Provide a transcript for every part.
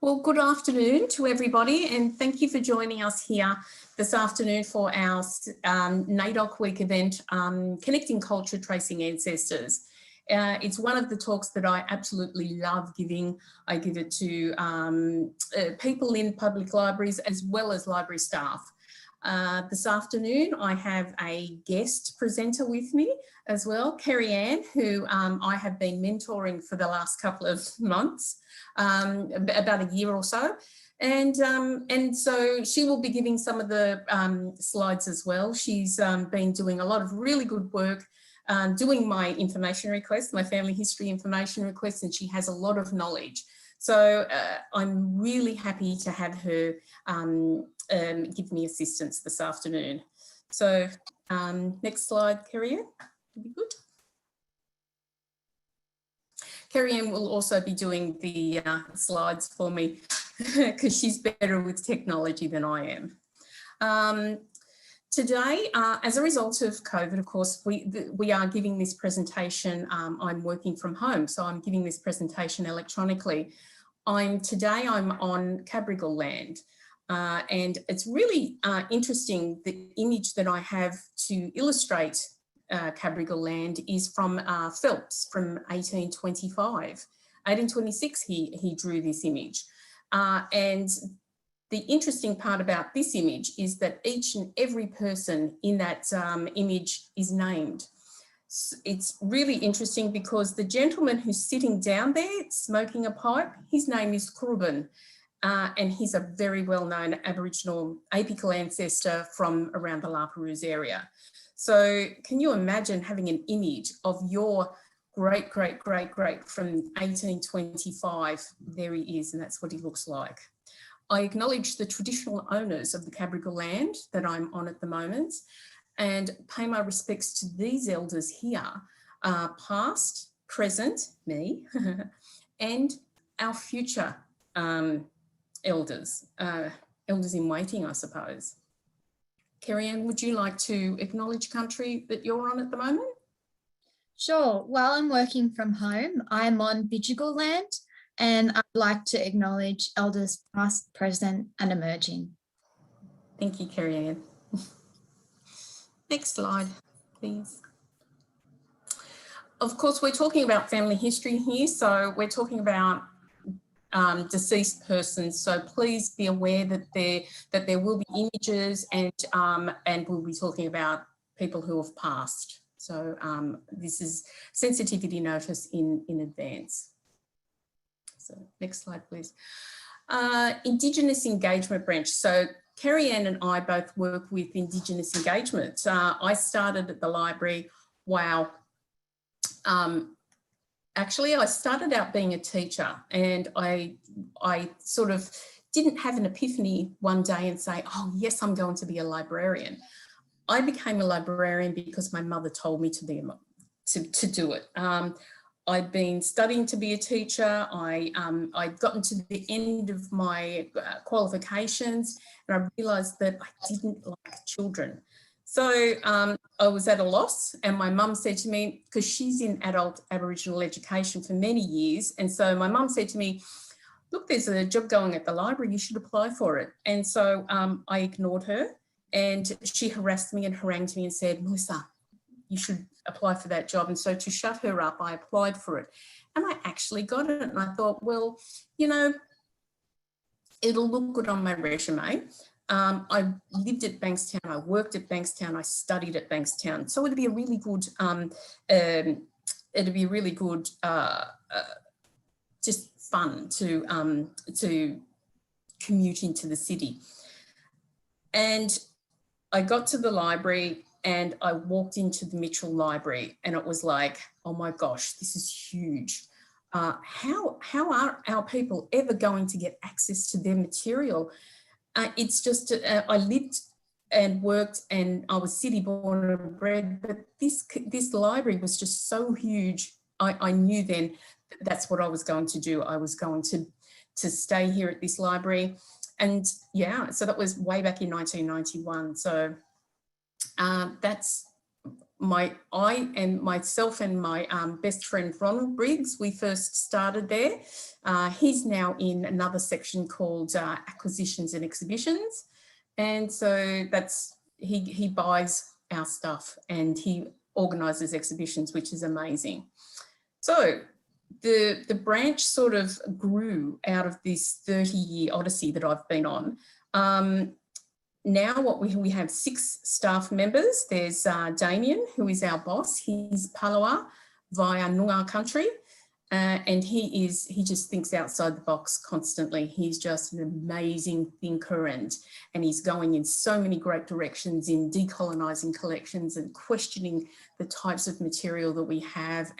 Well, good afternoon to everybody, and thank you for joining us here this afternoon for our NAIDOC Week event, Connecting Culture, Tracing Ancestors. It's one of the talks that I absolutely love giving. I give it to people in public libraries as well as library staff. This afternoon, I have a guest presenter with me as well, Kerry Ann, who I have been mentoring for the last couple of months, about a year or so. And so she will be giving some of the slides as well. She's been doing a lot of really good work doing my information requests, my family history information requests, and she has a lot of knowledge. So I'm really happy to have her give me assistance this afternoon. So next slide, Kerry Ann, would be good. Kerry Ann will also be doing the slides for me because she's better with technology than I am. Today, as a result of COVID, of course, we are giving this presentation. I'm working from home, so I'm giving this presentation electronically. Today I'm on Cabrigal land, and it's really interesting. The image that I have to illustrate Cabrigal land is from Phelps from 1825. 1826 he drew this image, and the interesting part about this image is that each and every person in that image is named. It's really interesting because the gentleman who's sitting down there smoking a pipe, his name is Kurubin, and he's a very well-known Aboriginal apical ancestor from around the La Perouse area. So can you imagine having an image of your great from 1825? There he is, and that's what he looks like. I acknowledge the traditional owners of the Cabrigal land that I'm on at the moment, and pay my respects to these elders here, past, present, me, and our future elders, elders in waiting, I suppose. Kerry Ann, would you like to acknowledge country that you're on at the moment? Sure. While I'm working from home, I'm on Bidjigal land, and I'd like to acknowledge elders past, present and emerging. Thank you, Kerry Ann. Next slide, please. Of course, we're talking about family history here, so we're talking about deceased persons. So please be aware that there will be images, and we'll be talking about people who have passed. So this is sensitivity notice in advance. So next slide, please. Indigenous engagement branch. So Kerry Ann and I both work with Indigenous engagement. I started at the library, wow. Actually, I started out being a teacher, and I sort of didn't have an epiphany one day and say, oh yes, I'm going to be a librarian. I became a librarian because my mother told me to do it. I'd been studying to be a teacher. I'd gotten to the end of my qualifications, and I realised that I didn't like children. So I was at a loss, and my mum said to me, because she's in adult Aboriginal education for many years, and so my mum said to me, look, there's a job going at the library, you should apply for it. And so I ignored her, and she harassed me and harangued me and said, Melissa, you should apply for that job. And so to shut her up, I applied for it, and I actually got it. And I thought, well, you know, it'll look good on my resume. I lived at Bankstown, I worked at Bankstown, I studied at Bankstown. So it'd be a really good, just fun to commute into the city. And I got to the library and I walked into the Mitchell Library, and it was like, oh my gosh, this is huge. How are our people ever going to get access to their material? It's just, I lived and worked, and I was city born and bred, but this library was just so huge. I knew then that's what I was going to do. I was going to stay here at this library. And yeah, so that was way back in 1991. So that's I and myself and my best friend Ronald Briggs, we first started there. He's now in another section called acquisitions and exhibitions. And so that's, he buys our stuff and he organises exhibitions, which is amazing. So the branch sort of grew out of this 30-year odyssey that I've been on. Now what we have 6 staff members. There's Damien, who is our boss. He's Palawa via Noongar country. And he just thinks outside the box constantly. He's just an amazing thinker and he's going in so many great directions in decolonising collections and questioning the types of material that we have,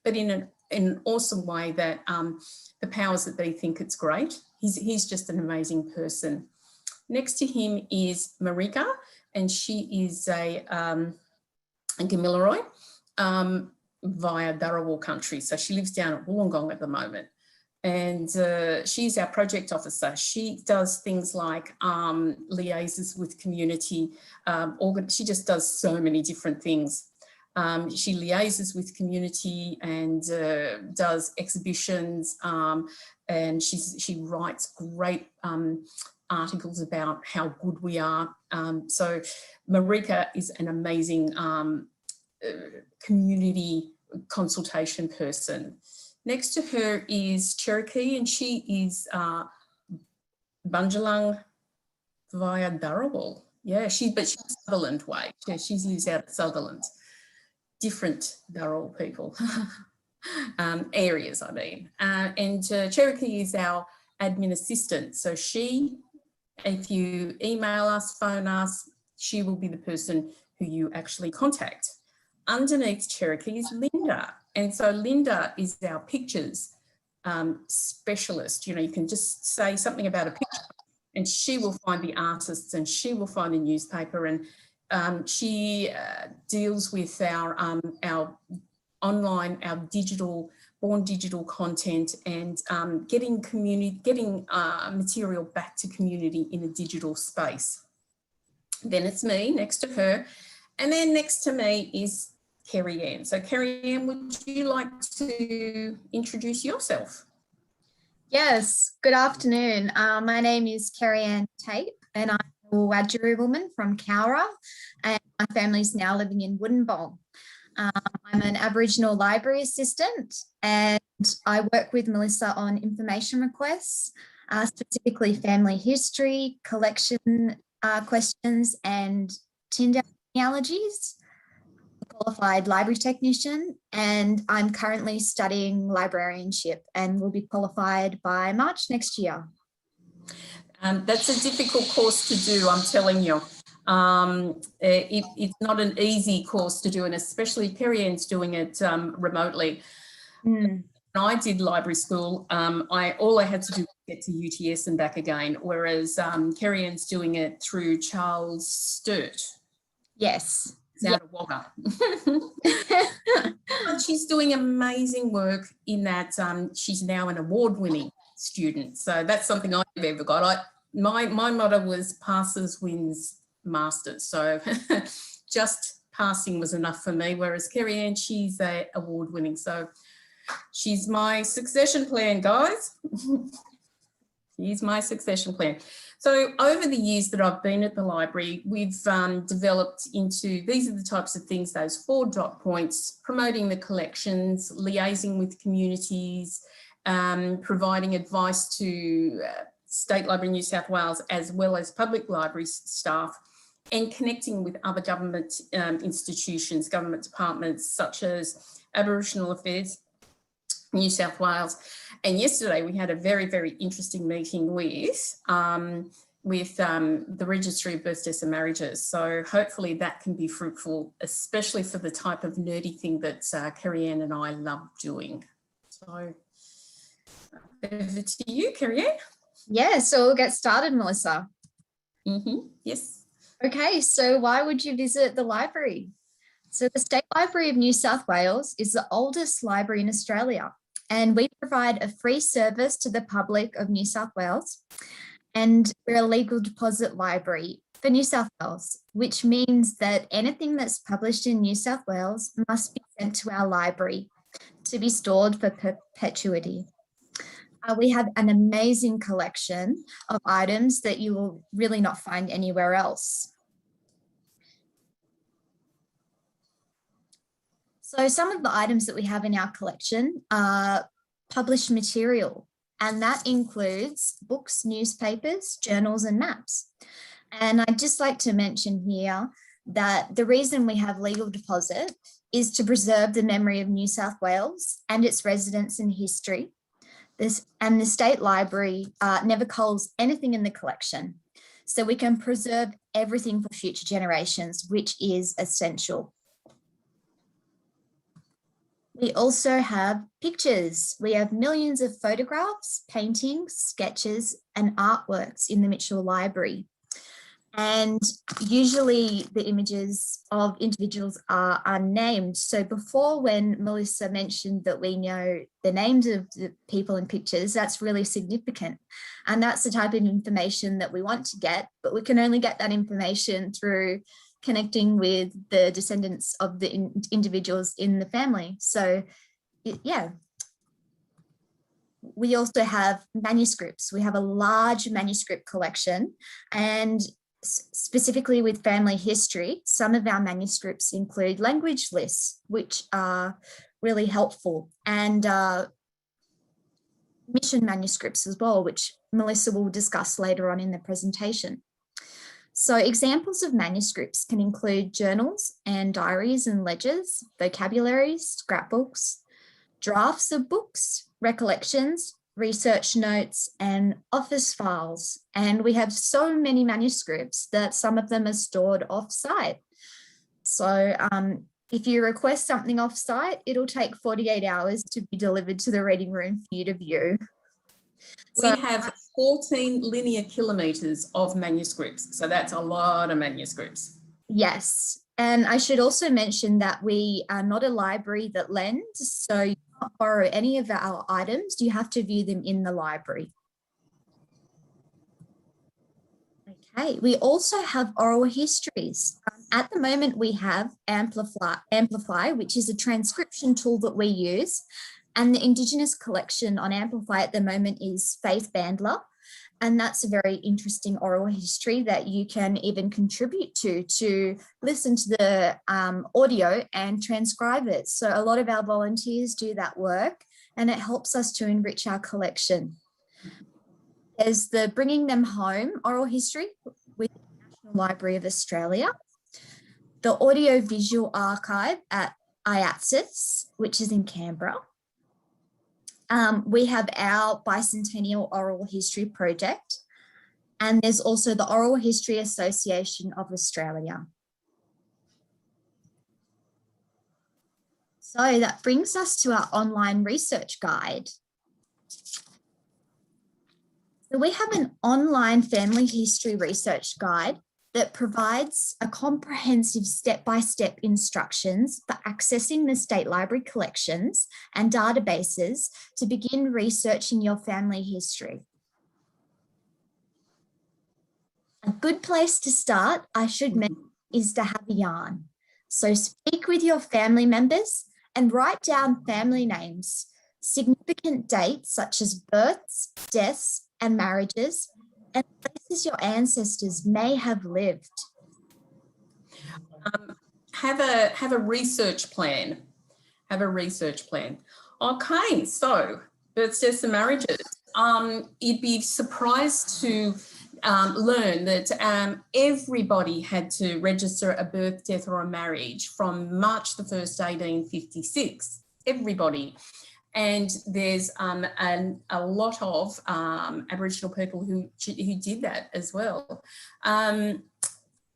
but in an awesome way that the powers that be think it's great. He's just an amazing person. Next to him is Marika, and she is a Gamilaroi via Dharawal country. So she lives down at Wollongong at the moment. And she's our project officer. She does things like liaises with community. She just does so many different things. She liaises with community and does exhibitions, and she writes great articles about how good we are. So Marika is an amazing community consultation person. Next to her is Cherokee, and she is Bunjalung via Dharawal. Yeah, but she's Sutherland way. Yeah, she lives out at Sutherland. Different Dharawal people, areas I mean. And Cherokee is our admin assistant. So she, if you email us, phone us, she will be the person who you actually contact. Underneath Cherokee is Linda. And so Linda is our pictures specialist. You know, you can just say something about a picture and she will find the artists and she will find the newspaper, and she deals with our online, our born digital content, and getting material back to community in a digital space. Then it's me next to her. And then next to me is Kerry Ann. So Kerry Ann, would you like to introduce yourself? Yes, good afternoon. My name is Kerry Ann Tate and I'm a Wiradjuri woman from Cowra, and my family's now living in Woodinbong. I'm an Aboriginal library assistant and I work with Melissa on information requests, specifically family history, collection questions and Tyndale genealogies. Qualified library technician, and I'm currently studying librarianship and will be qualified by March next year. That's a difficult course to do, I'm telling you. It's not an easy course to do, and especially Kerry Ann's doing it remotely. When I did library school, all I had to do was get to UTS and back again, whereas Kerry Ann's doing it through Charles Sturt. Yes. It's out of Wagga. But she's doing amazing work in that she's now an award-winning student. So that's something I've ever got. My motto was passes, wins, masters. So just passing was enough for me, whereas Kerry Ann, she's a award-winning. So she's my succession plan, guys. She's my succession plan. So over the years that I've been at the library, we've developed into, these are the types of things, those 4 dot points: promoting the collections, liaising with communities, providing advice to State Library New South Wales as well as public library staff, and connecting with other government institutions, government departments such as Aboriginal Affairs New South Wales. And yesterday we had a very, very interesting meeting with the Registry of Births, Deaths and Marriages. So hopefully that can be fruitful, especially for the type of nerdy thing that Kerry Ann and I love doing. So over to you, Kerry Ann. Yeah, so we'll get started, Melissa. Yes. Okay, so why would you visit the library? So the State Library of New South Wales is the oldest library in Australia, and we provide a free service to the public of New South Wales. And we're a legal deposit library for New South Wales, which means that anything that's published in New South Wales must be sent to our library to be stored for perpetuity. We have an amazing collection of items that you will really not find anywhere else. So some of the items that we have in our collection are published material, and that includes books, newspapers, journals, and maps. And I'd just like to mention here that the reason we have legal deposit is to preserve the memory of New South Wales and its residents and history. And the State Library never culls anything in the collection. So we can preserve everything for future generations, which is essential. We also have pictures. We have millions of photographs, paintings, sketches, and artworks in the Mitchell Library. And usually the images of individuals are unnamed. So before, when Melissa mentioned that we know the names of the people in pictures, that's really significant. And that's the type of information that we want to get, but we can only get that information through connecting with the descendants of the individuals in the family. So yeah. We also have manuscripts. We have a large manuscript collection, and specifically with family history, some of our manuscripts include language lists, which are really helpful, and mission manuscripts as well, which Melissa will discuss later on in the presentation. So examples of manuscripts can include journals and diaries and ledgers, vocabularies, scrapbooks, drafts of books, recollections, research notes, and office files. And we have so many manuscripts that some of them are stored off-site. So if you request something off-site, it'll take 48 hours to be delivered to the reading room for you to view. We have 14 linear kilometres of manuscripts. So that's a lot of manuscripts. Yes. And I should also mention that we are not a library that lends. So you can't borrow any of our items. You have to view them in the library. Okay. We also have oral histories. At the moment, we have Amplify, which is a transcription tool that we use. And the Indigenous collection on Amplify at the moment is Faith Bandler. And that's a very interesting oral history that you can even contribute to listen to the audio and transcribe it. So a lot of our volunteers do that work, and it helps us to enrich our collection. There's the Bringing Them Home oral history with the National Library of Australia, the Audio-Visual Archive at IATSIS, which is in Canberra. We have our Bicentennial Oral History Project, and there's also the Oral History Association of Australia. So that brings us to our online research guide. So we have an online family history research guide that provides a comprehensive step-by-step instructions for accessing the State Library collections and databases to begin researching your family history. A good place to start, I should mention, is to have a yarn. So speak with your family members and write down family names, significant dates such as births, deaths, and marriages, and places your ancestors may have lived. Have a research plan. Have a research plan. Okay, so births, deaths, and marriages. You'd be surprised to learn that everybody had to register a birth, death, or a marriage from March the 1st, 1856. Everybody. And there's a lot of Aboriginal people who did that as well.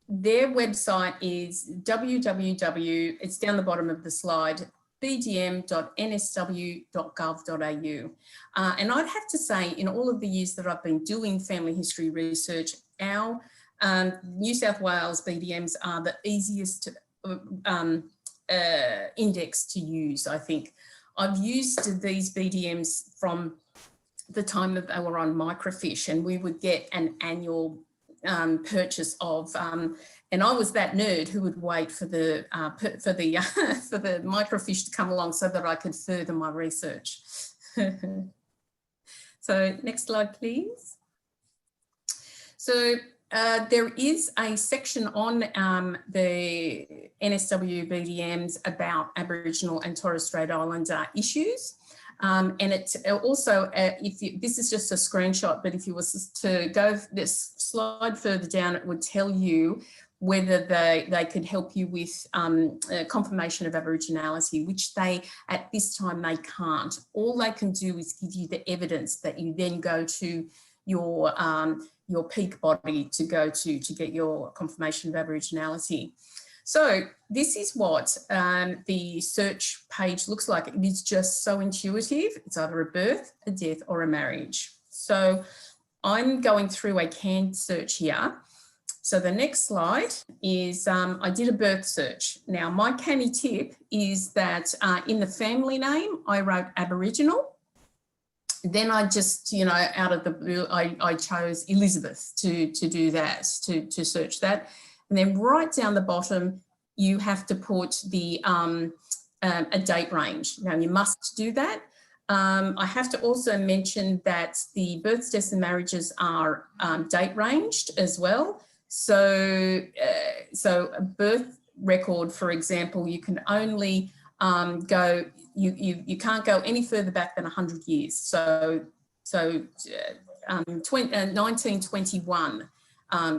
Their website is it's down the bottom of the slide, bdm.nsw.gov.au. And I'd have to say, in all of the years that I've been doing family history research, our New South Wales BDMs are the easiest index to use, I think. I've used these BDMs from the time that they were on microfiche, and we would get an annual purchase of, and I was that nerd who would wait for the for the microfiche to come along so that I could further my research. So next slide, please. So there is a section on the NSW BDMs about Aboriginal and Torres Strait Islander issues. And it also, this is just a screenshot, but if you was to go this slide further down, it would tell you whether they could help you with confirmation of Aboriginality, which they, at this time, they can't. All they can do is give you the evidence that you then go to your peak body to go to get your confirmation of Aboriginality. So this is what the search page looks like. It is just so intuitive. It's either a birth, a death, or a marriage. So I'm going through a canned search here. So the next slide is, I did a birth search. Now my canny tip is that in the family name, I wrote Aboriginal. Then I just, you know, out of the blue, I chose Elizabeth to do that, to search that. And then right down the bottom, you have to put the a date range. Now you must do that. I have to also mention that the births, deaths and marriages are date ranged as well. So, so a birth record, for example, you can only go, you can't go any further back than 100 years. So 1921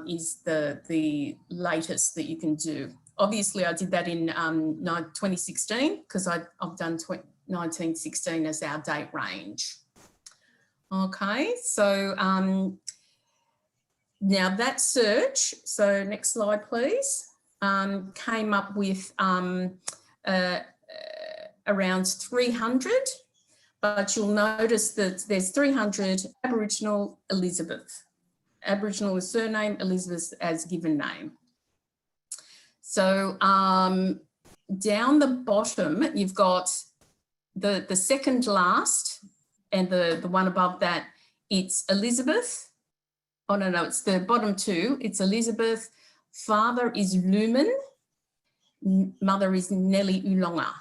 is the latest that you can do. Obviously, I did that in 2016 because I've done 1916 as our date range. Okay, so now that search, so next slide please, came up with around 300, but you'll notice that there's 300 Aboriginal Elizabeth. Aboriginal is surname, Elizabeth as given name. So down the bottom, you've got the second last and the one above that, it's Elizabeth. Oh, no, it's the bottom two. It's Elizabeth. Father is Lumen. Mother is Nellie Ulonga.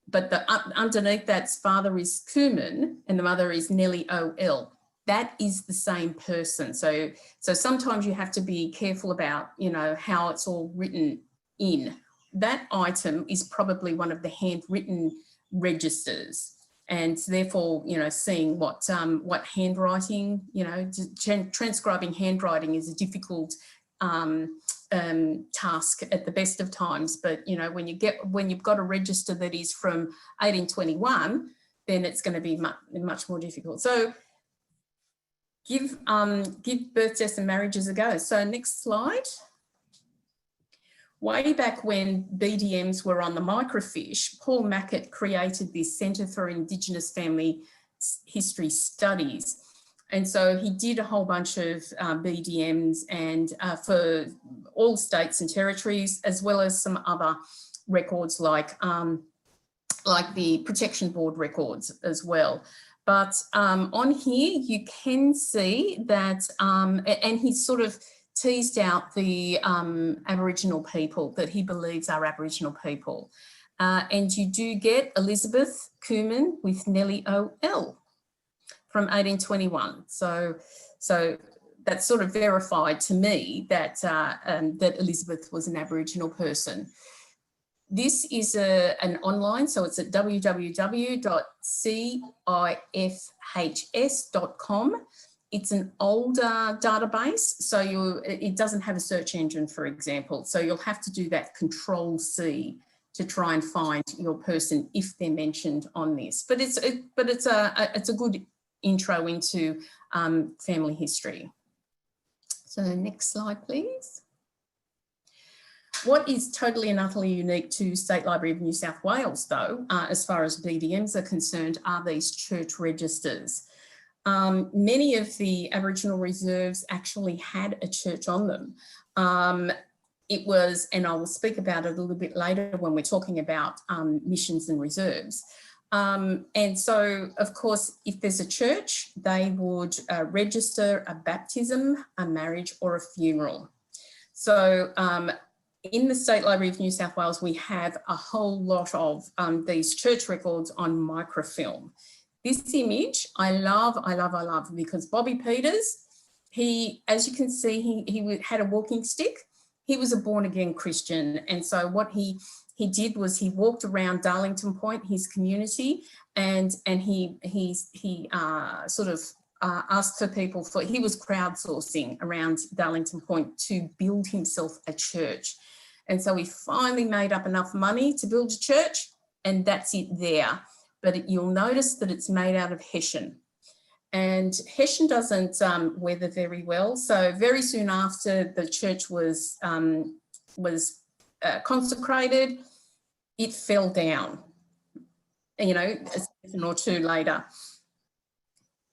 But underneath that's father is Kuman and the mother is Nellie O.L. That is the same person. So sometimes you have to be careful about, you know, how it's all written in. That item is probably one of the handwritten registers. And therefore, you know, seeing what handwriting, you know, transcribing handwriting is a difficult task at the best of times. But, you know, when you've got a register that is from 1821, then it's going to be much more difficult. So give birth, deaths and marriages a go. So next slide. Way back when BDMs were on the microfiche, Paul Mackett created this Centre for Indigenous Family History Studies. And so he did a whole bunch of BDMs and for all states and territories, as well as some other records like the Protection Board records as well. But on here, you can see that, and he sort of teased out the Aboriginal people that he believes are Aboriginal people. And you do get Elizabeth Kuman with Nellie O.L. from 1821. So that's sort of verified to me that, that Elizabeth was an Aboriginal person. This is an online, so it's at www.cifhs.com. It's an older database, so it doesn't have a search engine, for example. So you'll have to do that Control-C to try and find your person if they're mentioned on this. But it's a good intro into family history. So next slide, please. What is totally and utterly unique to State Library of New South Wales, though, as far as BDMs are concerned, are these church registers. Many of the Aboriginal reserves actually had a church on them. It was, and I will speak about it a little bit later when we're talking about missions and reserves, And so, of course, if there's a church, they would register a baptism, a marriage or a funeral. So in the State Library of New South Wales, we have a whole lot of these church records on microfilm. This image I love because Bobby Peters, he, as you can see, he had a walking stick. He was a born-again Christian. And so what he did was he walked around Darlington Point, his community, and he sort of asked for people for, he was crowdsourcing around Darlington Point to build himself a church. And so he finally made up enough money to build a church, and that's it there. But you'll notice that it's made out of hessian. And hessian doesn't weather very well. So very soon after the church was consecrated, it fell down, you know, a season or two later.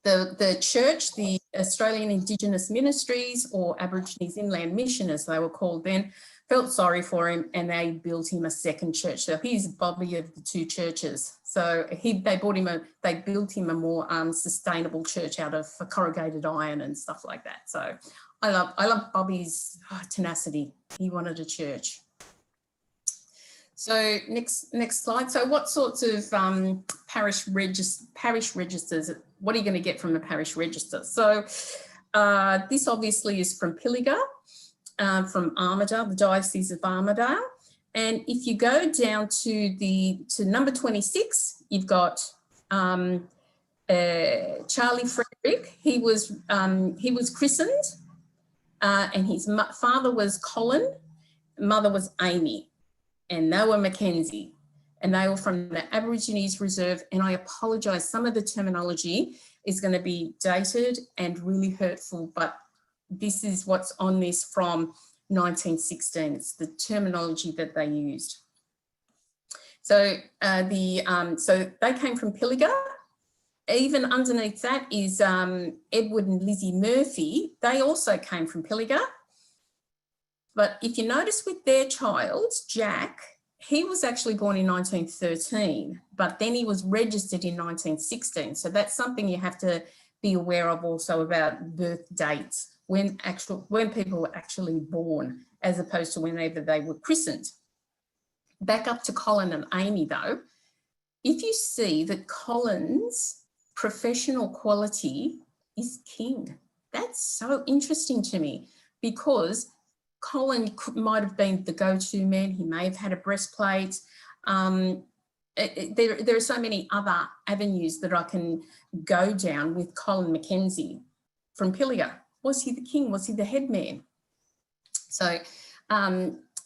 The church, the Australian Indigenous Ministries, or Aborigines Inland Mission as they were called then, felt sorry for him and they built him a second church. So he's Bobby of the two churches. So they built him a more sustainable church out of corrugated iron and stuff like that. So I love Bobby's tenacity. He wanted a church. So next slide. So what sorts of parish registers, what are you going to get from a parish register? So this obviously is from Pilliga, from Armidale, the Diocese of Armidale. And if you go down to number 26, you've got Charlie Frederick. He was christened, and his father was Colin, mother was Amy, and they were Mackenzie, and they were from the Aborigines Reserve. And I apologise, some of the terminology is going to be dated and really hurtful, but this is what's on this from 1916. It's the terminology that they used. So so they came from Pilliga. Even underneath that is Edward and Lizzie Murphy. They also came from Pilliga. But if you notice with their child, Jack, he was actually born in 1913, but then he was registered in 1916. So that's something you have to be aware of also about birth dates, when people were actually born, as opposed to whenever they were christened. Back up to Colin and Amy though, if you see that Colin's professional quality is king, that's so interesting to me, because Colin might have been the go-to man. He may have had a breastplate. There are so many other avenues that I can go down with Colin Mackenzie from Pilliga. Was he the king? Was he the head man? So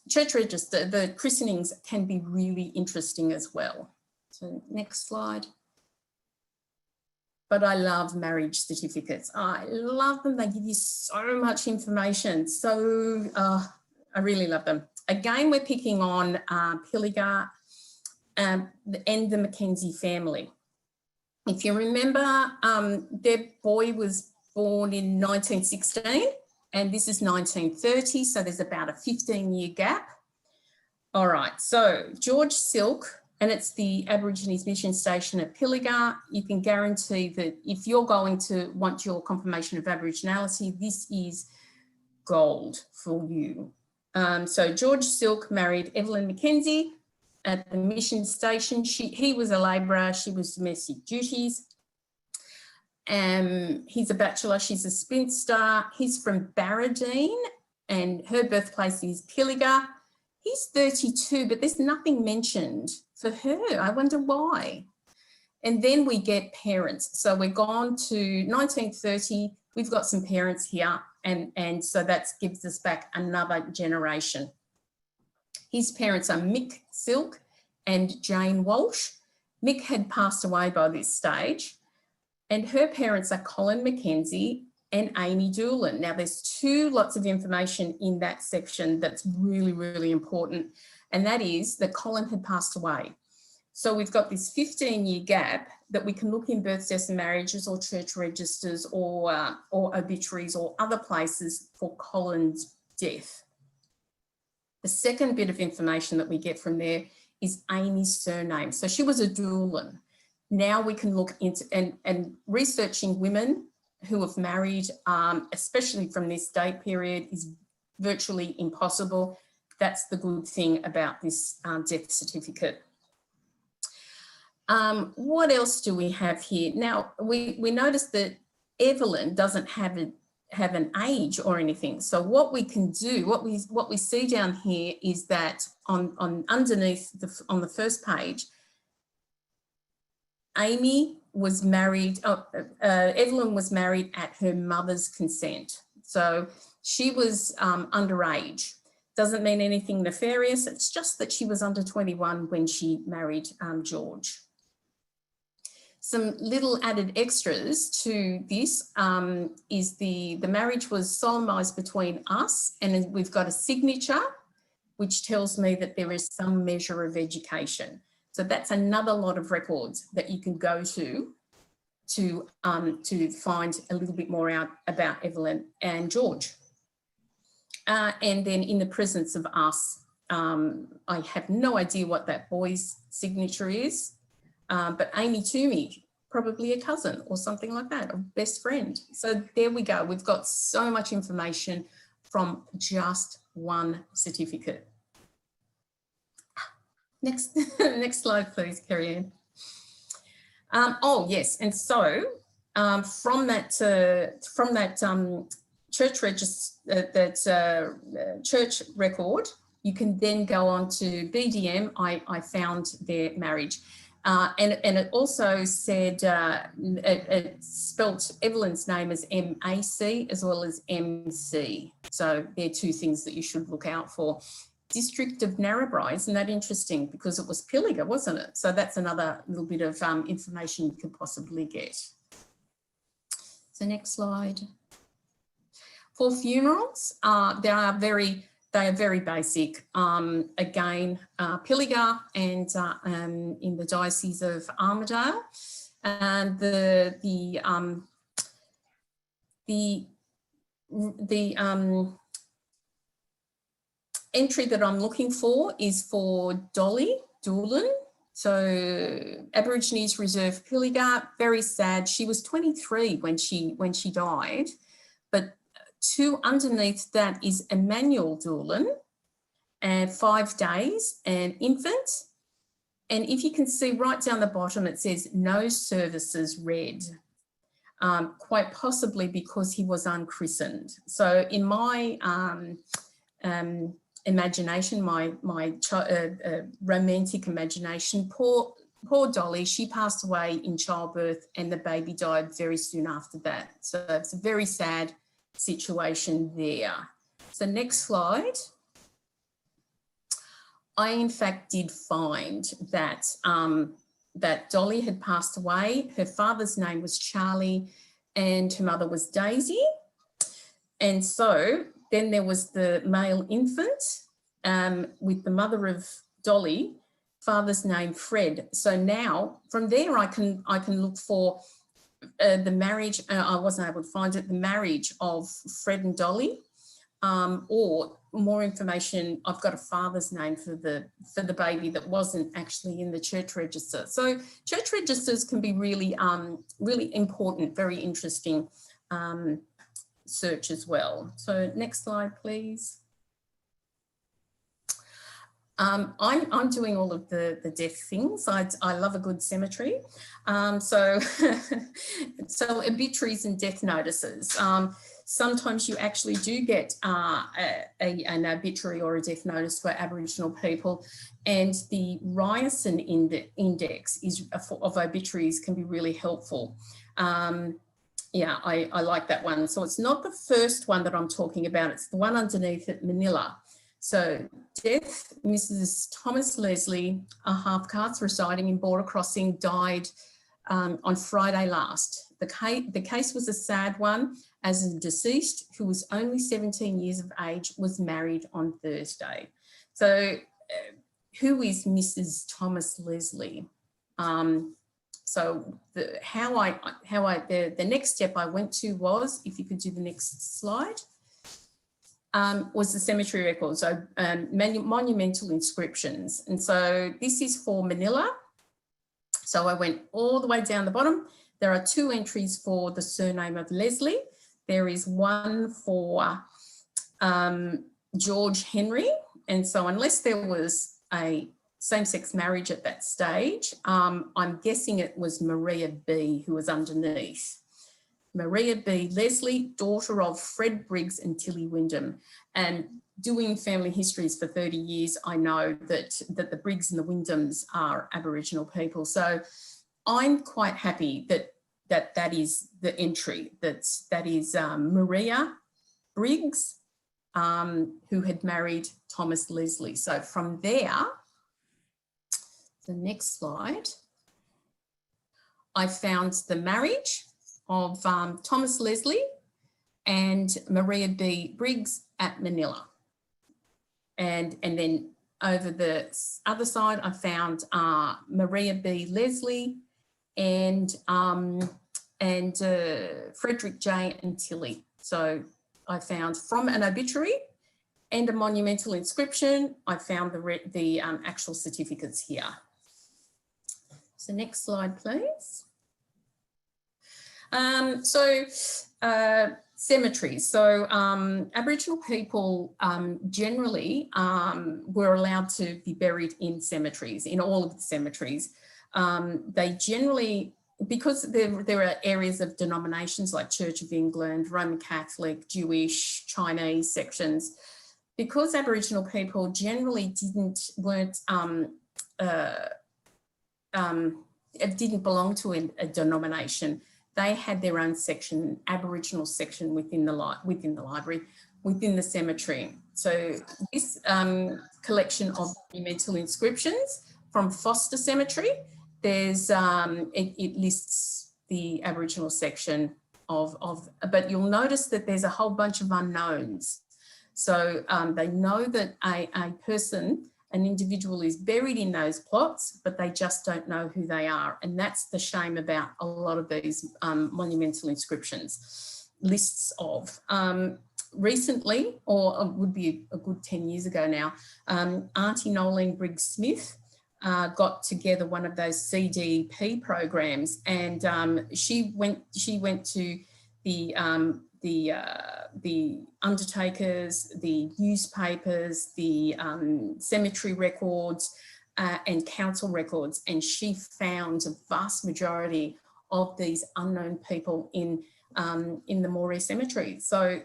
church register, the christenings can be really interesting as well. So next slide. But I love marriage certificates. I love them. They give you so much information. So I really love them. Again, we're picking on Pilliga and the Mackenzie family. If you remember, their boy was born in 1916 and this is 1930. So there's about a 15-year gap. All right, so George Silk, and it's the Aborigines Mission Station at Pilliga. You can guarantee that if you're going to want your confirmation of Aboriginality, this is gold for you. So George Silk married Evelyn Mackenzie at the mission station. He was a labourer, she was domestic duties. He's a bachelor, she's a spinster. He's from Barradine and her birthplace is Pilliga. He's 32, but there's nothing mentioned for her. I wonder why. And then we get parents. So we're gone to 1930. We've got some parents here. And so that gives us back another generation. His parents are Mick Silk and Jane Walsh. Mick had passed away by this stage. And her parents are Colin Mackenzie and Amy Doolan. Now there's two lots of information in that section that's really, really important. And that is that Colin had passed away. So we've got this 15-year gap that we can look in births, deaths and marriages or church registers or obituaries or other places for Colin's death. The second bit of information that we get from there is Amy's surname. So she was a Doolan. Now we can look into and researching women who have married, especially from this date period, is virtually impossible. That's the good thing about this death certificate. What else do we have here? Now, we noticed that Evelyn doesn't have an age or anything. So what we can do, what we see down here is that on underneath on the first page, Amy was married, Evelyn was married at her mother's consent. So she was underage. Doesn't mean anything nefarious. It's just that she was under 21 when she married George. Some little added extras to this is the marriage was solemnised between us, and we've got a signature which tells me that there is some measure of education. So that's another lot of records that you can go to find a little bit more out about Evelyn and George. And then in the presence of us, I have no idea what that boy's signature is, but Amy Toomey, probably a cousin or something like that, a best friend. So there we go. We've got so much information from just one certificate. Next, next slide, please, Carrie-Anne. Oh yes, and so from that church register, church record, you can then go on to BDM. I found their marriage, and it also said it spelt Evelyn's name as M-A-C as well as M-C. So they're two things that you should look out for. District of Narrabri, isn't that interesting? Because it was Pilliga, wasn't it? So that's another little bit of information you could possibly get. So next slide. For funerals, they are very basic. Again, Pilliga and in the Diocese of Armidale, and the entry that I'm looking for is for Dolly Doolan. So Aborigines Reserve Pilliga, very sad. She was 23 when she died, but underneath that is Emmanuel Doolan, and 5 days, an infant. And if you can see right down the bottom, it says no services read, quite possibly because he was unchristened. So in my imagination, my romantic imagination, poor Dolly, she passed away in childbirth and the baby died very soon after that. So it's a very sad situation there. So next slide. I in fact did find that that Dolly had passed away. Her father's name was Charlie and her mother was Daisy. And so then there was the male infant with the mother of Dolly, father's name Fred. So now from there I can look for the marriage. I wasn't able to find it. The marriage of Fred and Dolly, or more information. I've got a father's name for the baby that wasn't actually in the church register. So church registers can be really really important, very interesting search as well. So next slide, please. I'm doing all of the death things. I love a good cemetery. So obituaries and death notices. Sometimes you actually do get an obituary or a death notice for Aboriginal people, and the Ryerson index of obituaries can be really helpful. Yeah, I like that one. So it's not the first one that I'm talking about. It's the one underneath it, Manila. So death, Mrs. Thomas Leslie, a half-caste residing in Border Crossing, died on Friday last. The case was a sad one, as the deceased, who was only 17 years of age, was married on Thursday. So who is Mrs. Thomas Leslie? So the next step I went to was, if you could do the next slide, was the cemetery records, so monumental inscriptions. And so this is for Manila. So I went all the way down the bottom. There are 2 entries for the surname of Leslie. There is one for George Henry. And so unless there was a same-sex marriage at that stage, I'm guessing it was Maria B who was underneath. Maria B. Leslie, daughter of Fred Briggs and Tilly Wyndham. And doing family histories for 30 years, I know that the Briggs and the Wyndhams are Aboriginal people. So I'm quite happy that is the entry. That is Maria Briggs, who had married Thomas Leslie. So from there, the next slide, I found the marriage of Thomas Leslie and Maria B. Briggs at Manila. And then over the other side, I found Maria B. Leslie and Frederick J. and Tilly. So I found from an obituary and a monumental inscription, I found the actual certificates here. So next slide, please. Cemeteries. So Aboriginal people generally were allowed to be buried in cemeteries, in all of the cemeteries. They generally, because there are areas of denominations like Church of England, Roman Catholic, Jewish, Chinese sections, because Aboriginal people generally didn't belong to a denomination. They had their own section, Aboriginal section within the library, within the cemetery. So this collection of monumental inscriptions from Foster Cemetery, there's it lists the Aboriginal section but you'll notice that there's a whole bunch of unknowns. So they know that an individual is buried in those plots, but they just don't know who they are. And that's the shame about a lot of these monumental inscriptions, lists of. Recently, or it would be a good 10 years ago now, Auntie Nolene Briggs Smith got together one of those CDP programs, and she went to the undertakers, the newspapers, the cemetery records and council records, and she found a vast majority of these unknown people in the Moree Cemetery. So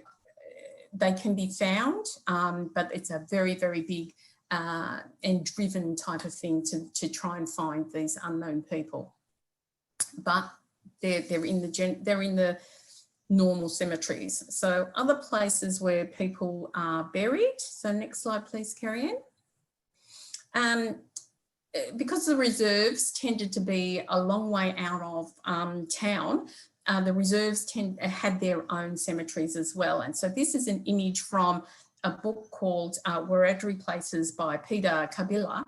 they can be found, but it's a very, very big and driven type of thing to try and find these unknown people. But they're in the normal cemeteries. So other places where people are buried. So next slide, please, Carrie Ann. Because the reserves tended to be a long way out of town, the reserves had their own cemeteries as well. And so this is an image from a book called Wiradjuri Places by Peter Kabila.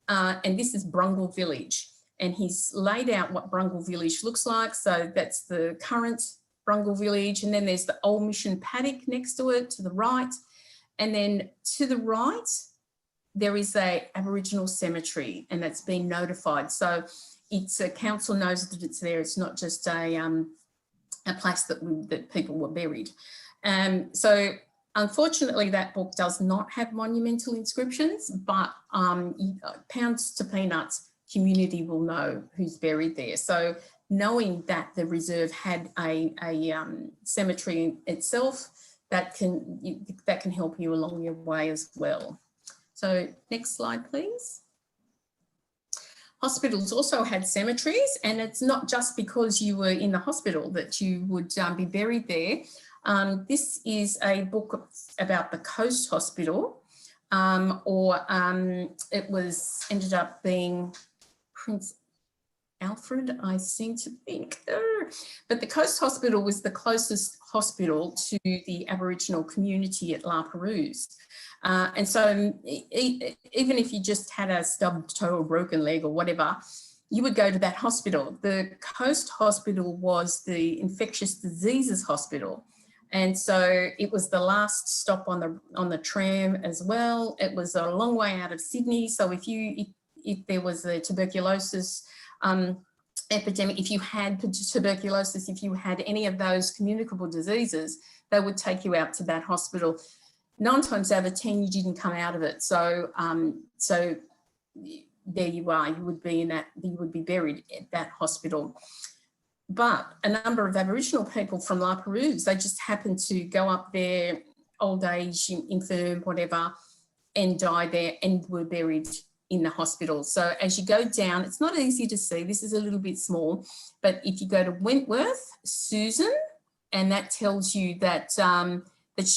And this is Brungle Village. And he's laid out what Brungle Village looks like. So that's the current Brungle Village. And then there's the old mission paddock next to it to the right. And then to the right, there is a Aboriginal cemetery, and that's been notified. So it's a council knows that it's there. It's not just a place that people were buried. So unfortunately, that book does not have monumental inscriptions, but pounds to peanuts, community will know who's buried there. So knowing that the reserve had a cemetery itself, that can help you along your way as well. So next slide, please. Hospitals also had cemeteries, and it's not just because you were in the hospital that you would be buried there. This is a book about the Coast Hospital, it ended up being Prince Alfred, I seem to think. But the Coast Hospital was the closest hospital to the Aboriginal community at La Perouse. And so even if you just had a stubbed toe or broken leg or whatever, you would go to that hospital. The Coast Hospital was the infectious diseases hospital. And so it was the last stop on the tram as well. It was a long way out of Sydney. So if there was a tuberculosis epidemic, if you had tuberculosis, if you had any of those communicable diseases, they would take you out to that hospital. 9 times out of 10, you didn't come out of it. So, so there you are. You would be buried at that hospital. But a number of Aboriginal people from La Perouse, they just happened to go up there, old age, infirm, whatever, and die there and were buried in the hospital. So as you go down, it's not easy to see. This is a little bit small, but if you go to Wentworth, Susan, and that tells you that,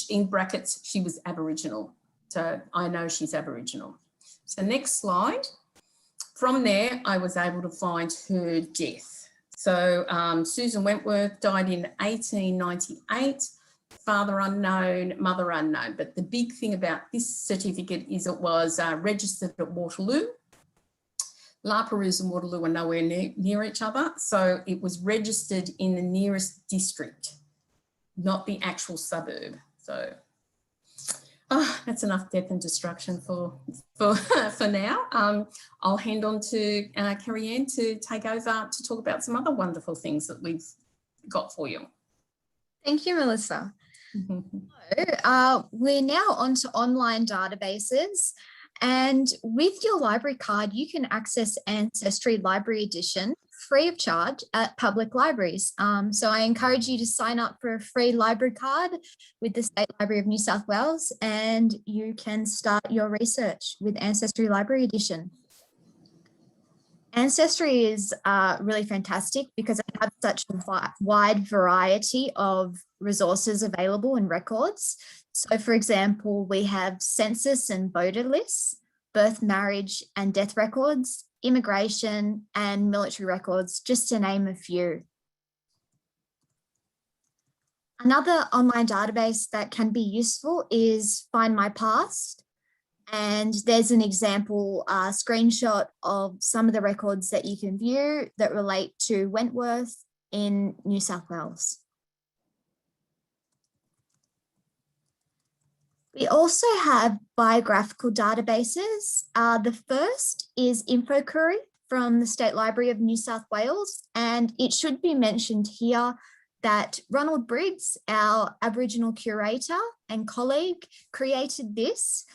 in brackets, she was Aboriginal. So I know she's Aboriginal. So next slide. From there, I was able to find her death. So Susan Wentworth died in 1898, father unknown, mother unknown. But the big thing about this certificate is it was registered at Waterloo. La Perouse and Waterloo are nowhere near each other. So it was registered in the nearest district, not the actual suburb. So that's enough death and destruction for now. I'll hand on to Kerry-Ann to take over to talk about some other wonderful things that we've got for you. Thank you, Melissa. We're now on to online databases, and with your library card, you can access Ancestry Library Edition free of charge at public libraries. So I encourage you to sign up for a free library card with the State Library of New South Wales, and you can start your research with Ancestry Library Edition. Ancestry is really fantastic because it has such a wide variety of resources available and records. So for example, we have census and voter lists, birth, marriage and death records, immigration and military records, just to name a few. Another online database that can be useful is Find My Past. And there's an example screenshot of some of the records that you can view that relate to Wentworth in New South Wales. We also have biographical databases. The first is InfoCourie from the State Library of New South Wales, and it should be mentioned here that Ronald Briggs, our Aboriginal curator and colleague, created this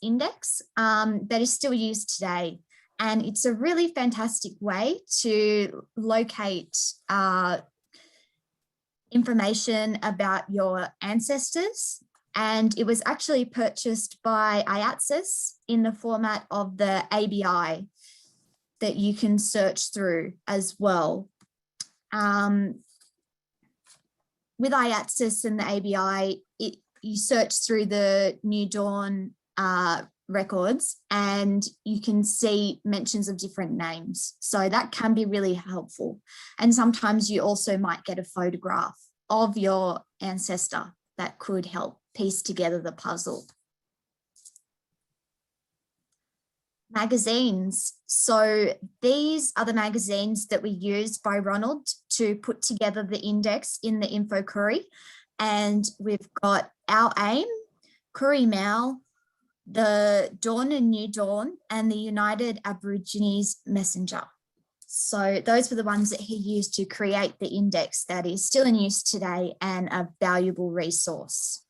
index that is still used today. And it's a really fantastic way to locate information about your ancestors. And it was actually purchased by IATSIS in the format of the ABI that you can search through as well. With IATSIS and the ABI, you search through the New Dawn records and you can see mentions of different names. So that can be really helpful. And sometimes you also might get a photograph of your ancestor that could help piece together the puzzle. Magazines. So these are the magazines that we used by Ronald to put together the index in the InfoCourie. And we've got Our Aim, Koori Mau, the Dawn and New Dawn, and the United Aborigines Messenger. So those were the ones that he used to create the index that is still in use today and a valuable resource.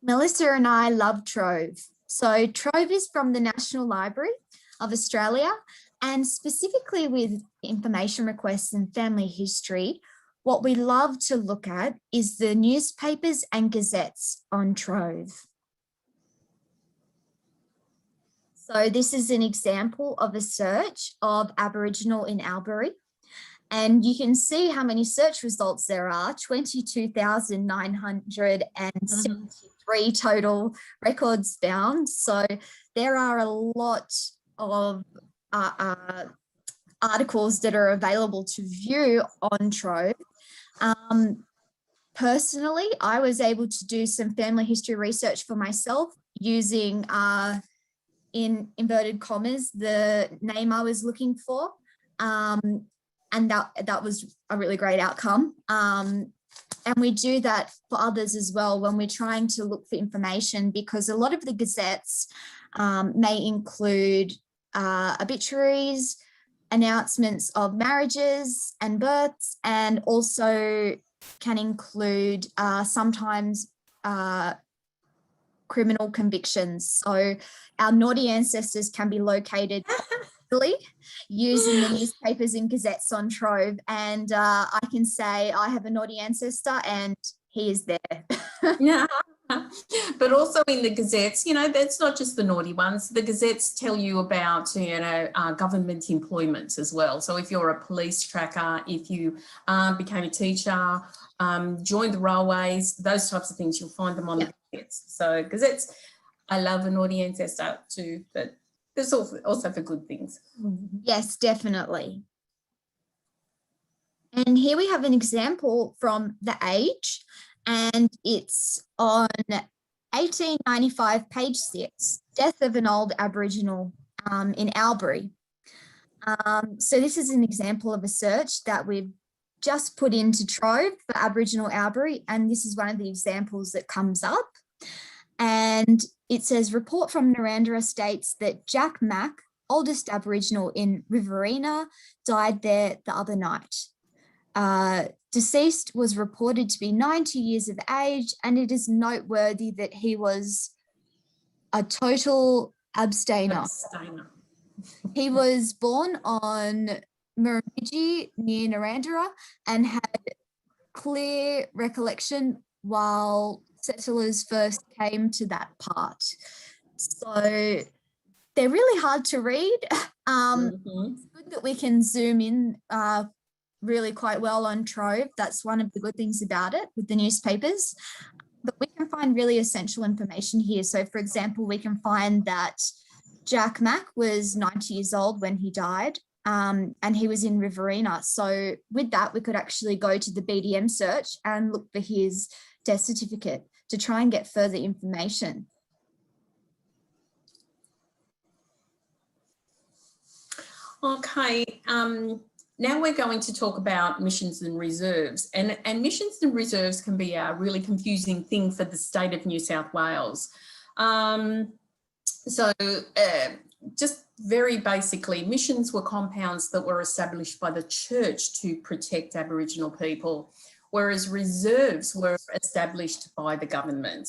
Melissa and I love Trove. So Trove is from the National Library of Australia, and specifically with information requests and family history, what we love to look at is the newspapers and gazettes on Trove. So this is an example of a search of Aboriginal in Albury. And you can see how many search results there are, 22,973 total records found. So there are a lot of articles that are available to view on Trove. Personally, I was able to do some family history research for myself using, in inverted commas, the name I was looking for. And that was a really great outcome. And we do that for others as well when we're trying to look for information, because a lot of the gazettes may include obituaries, announcements of marriages and births, and also can include sometimes criminal convictions. So our naughty ancestors can be located using the newspapers and gazettes on Trove. And I can say I have a naughty ancestor and he is there. Yeah. But also in the gazettes, you know, that's not just the naughty ones. The gazettes tell you about, you know, government employments as well. So if you're a police tracker, if you became a teacher, joined the railways, those types of things, you'll find them on the gazettes. So gazettes, I love a naughty ancestor too, but there's also for good things. Yes, definitely. And here we have an example from The Age, and it's on 1895, page 6, Death of an Old Aboriginal in Albury. So this is an example of a search that we've just put into Trove for Aboriginal Albury, and this is one of the examples that comes up. And it says, report from Narrandera states that Jack Mack, oldest Aboriginal in Riverina, died there the other night. Deceased was reported to be 90 years of age, and it is noteworthy that he was a total abstainer. He was born on Murrumbidgee near Narrandera and had clear recollection while settlers first came to that part. So they're really hard to read. It's good that we can zoom in really quite well on Trove. That's one of the good things about it with the newspapers. But we can find really essential information here. So for example, we can find that Jack Mack was 90 years old when he died, and he was in Riverina. So with that, we could actually go to the BDM search and look for his death certificate to try and get further information. Okay, now we're going to talk about missions and reserves, and missions and reserves can be a really confusing thing for the state of New South Wales. Just very basically, missions were compounds that were established by the church to protect Aboriginal people, whereas reserves were established by the government.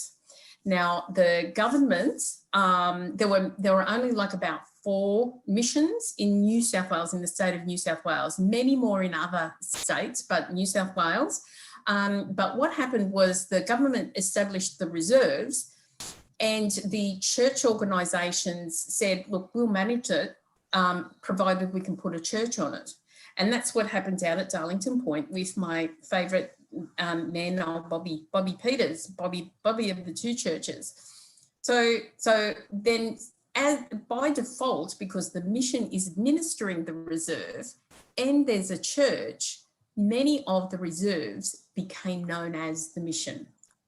Now, the government, there were only like about 4 missions in New South Wales, in the state of New South Wales, many more in other states, but New South Wales. But what happened was the government established the reserves, and the church organisations said, look, we'll manage it, provided we can put a church on it. And that's what happened out at Darlington Point with my favourite man, Bobby Peters, Bobby of the 2 churches. So then, by default, because the mission is administering the reserve and there's a church, many of the reserves became known as the mission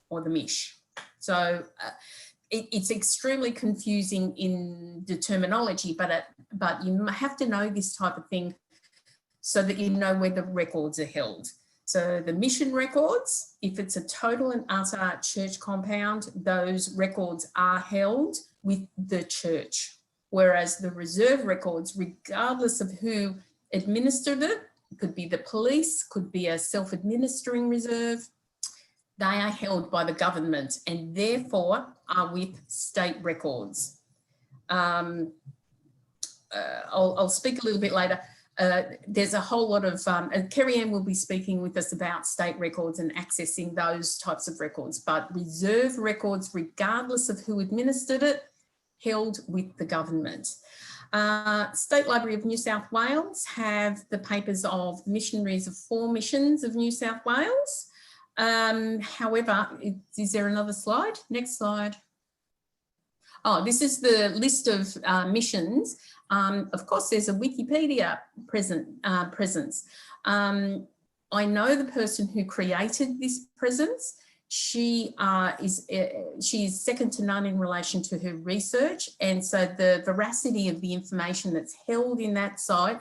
or the mish. So it's extremely confusing in the terminology, but you have to know this type of thing so that you know where the records are held. So the mission records, if it's a total and utter church compound, those records are held with the church, whereas the reserve records, regardless of who administered it, could be the police, could be a self-administering reserve, they are held by the government and therefore are with state records. I'll speak a little bit later. There's a whole lot of, Kerry-Ann will be speaking with us about state records and accessing those types of records, but reserve records, regardless of who administered it, held with the government. State Library of New South Wales have the papers of missionaries of 4 missions of New South Wales. However, is there another slide? Next slide. Oh, this is the list of missions. Of course, there's a Wikipedia presence. I know the person who created this presence. She is second to none in relation to her research, and so the veracity of the information that's held in that site,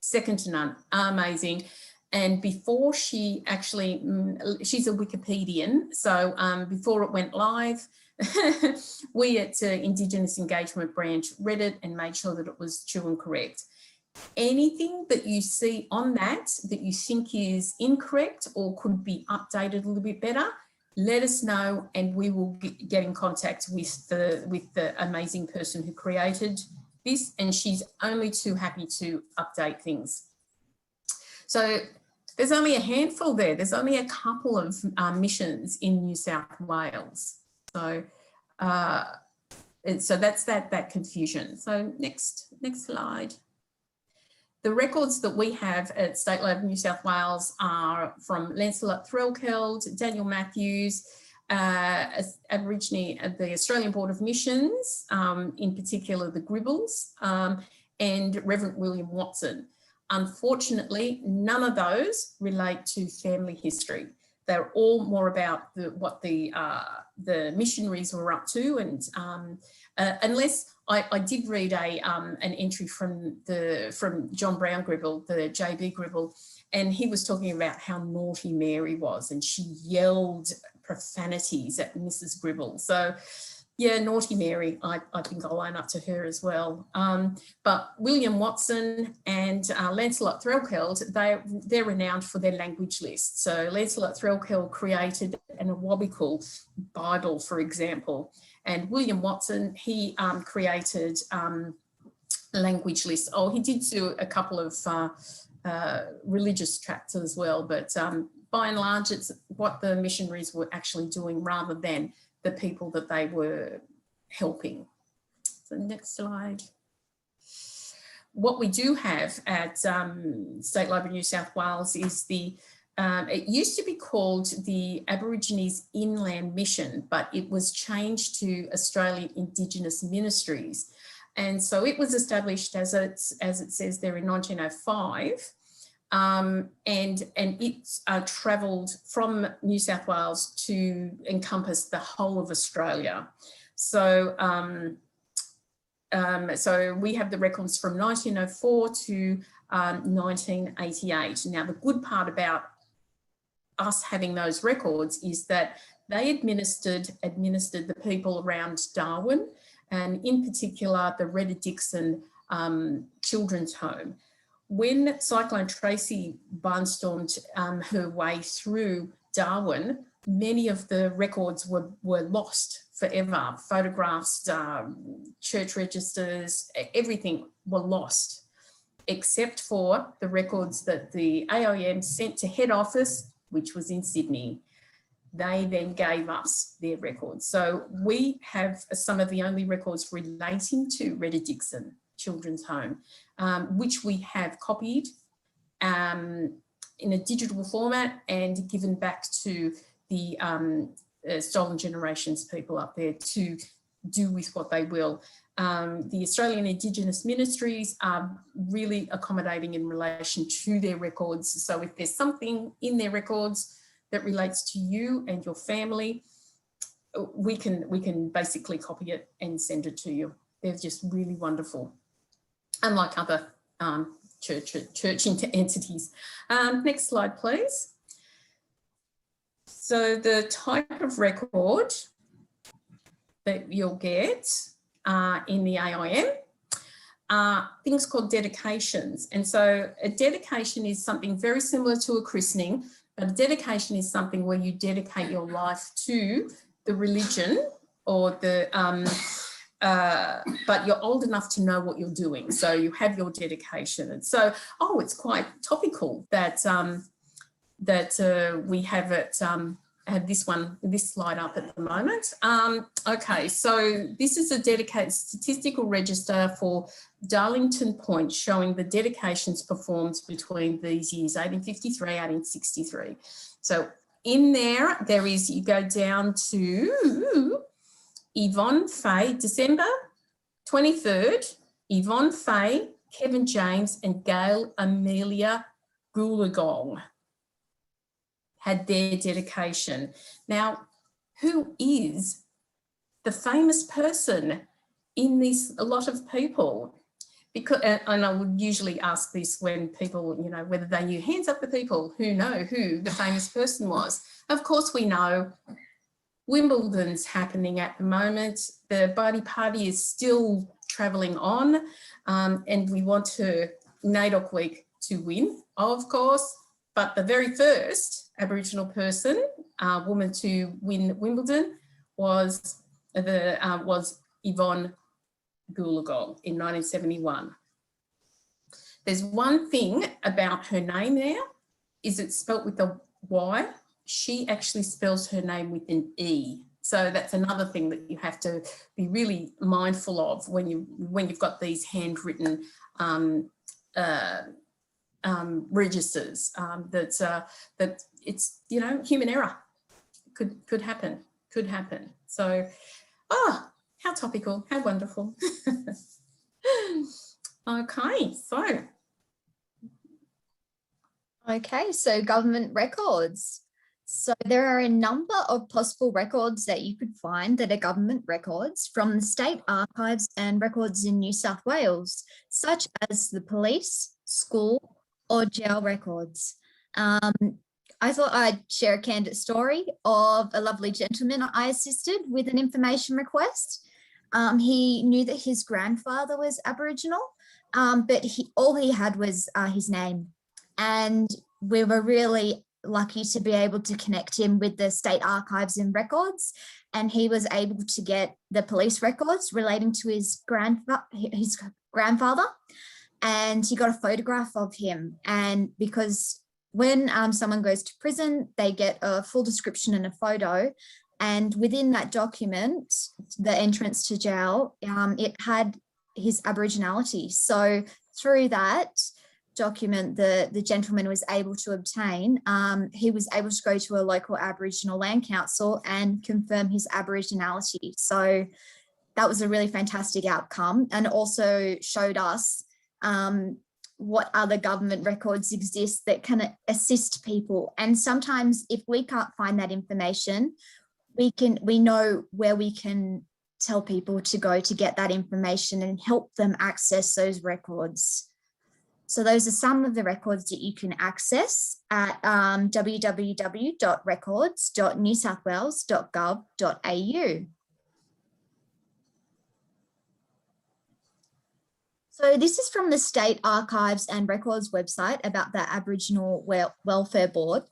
second to none, amazing. And before she actually, she's a Wikipedian, so before it went live, we at Indigenous Engagement Branch read it and made sure that it was true and correct. Anything that you see on that you think is incorrect or could be updated a little bit better, let us know and we will get in contact with the amazing person who created this, and she's only too happy to update things. So there's only a handful there. There's only a couple of missions in New South Wales. So so that's that confusion. So next slide. The records that we have at State Library New South Wales are from Lancelot Threlkeld, Daniel Matthews, Aborigine at the Australian Board of Missions, in particular the Gribbles, and Reverend William Watson. Unfortunately, none of those relate to family history. They're all more about what the missionaries were up to, and unless I did read an entry from John Brown Gribble, the JB Gribble, and he was talking about how naughty Mary was, and she yelled profanities at Mrs. Gribble. So yeah, naughty Mary, I think I'll own up to her as well. But William Watson and Lancelot Threlkeld, they're renowned for their language list. So Lancelot Threlkeld created an Awabakal Bible, for example, and William Watson, he created language lists. Oh, he did do a couple of religious tracts as well, but by and large, it's what the missionaries were actually doing rather than the people that they were helping. So next slide. What we do have at State Library New South Wales is it used to be called the Aborigines Inland Mission, but it was changed to Australian Indigenous Ministries. And so it was established, as it says there, in 1905. And it travelled from New South Wales to encompass the whole of Australia. So, so we have the records from 1904 to 1988. Now, the good part about us having those records is that they administered the people around Darwin, and in particular the Retta Dixon Children's Home. When Cyclone Tracy barnstormed her way through Darwin, many of the records were lost forever. Photographs, church registers, everything were lost, except for the records that the AIM sent to head office, which was in Sydney. They then gave us their records. So we have some of the only records relating to Retta Dixon Children's Home, which we have copied in a digital format and given back to the Stolen Generations people up there to do with what they will. The Australian Indigenous Ministries are really accommodating in relation to their records. So if there's something in their records that relates to you and your family, we can basically copy it and send it to you. They're just really wonderful, unlike other church entities. Next slide, please. So the type of record that you'll get in the AIM are things called dedications. And so a dedication is something very similar to a christening, but a dedication is something where you dedicate your life to the religion or the, but you're old enough to know what you're doing. So you have your dedication. And so, it's quite topical that, we have it, have this slide up at the moment. Okay, so this is a dedicated statistical register for Darlington Point showing the dedications performed between these years, 1853, 1863. So in there is, you go down to Yvonne Fay, December 23rd, Yvonne Fay, Kevin James and Gail Amelia Goolagong had their dedication. Now, who is the famous person in this lot of people? Because, and I would usually ask this when people, whether they knew, hands up the people who know who the famous person was. Of course we know Wimbledon's happening at the moment. The Barty Party is still travelling on, and we want NAIDOC Week to win, of course. But the very first Aboriginal person, woman to win Wimbledon was Yvonne Goolagong in 1971. There's one thing about her name now, is it's spelt with a Y. She actually spells her name with an E. So that's another thing that you have to be really mindful of when you've got these handwritten registers. That it's, you know, human error could happen. So, how topical, how wonderful. Okay, so government records. So there are a number of possible records that you could find that are government records from the state archives and records in New South Wales, such as the police, school, or jail records. I thought I'd share a candid story of a lovely gentleman I assisted with an information request. He knew that his grandfather was Aboriginal, but all he had was his name. And we were really lucky to be able to connect him with the state archives and records. And he was able to get the police records relating to his grandfather. And he got a photograph of him. And because when someone goes to prison, they get a full description and a photo. And within that document, the entrance to jail, it had his Aboriginality. So through that document the gentleman was able to obtain, he was able to go to a local Aboriginal land council and confirm his Aboriginality. So that was a really fantastic outcome, and also showed us what other government records exist that can assist people. And sometimes if we can't find that information, we know where we can tell people to go to get that information and help them access those records. So those are some of the records that you can access at www.records.newsouthwales.gov.au. So this is from the State Archives and Records website about the Aboriginal Welfare Board,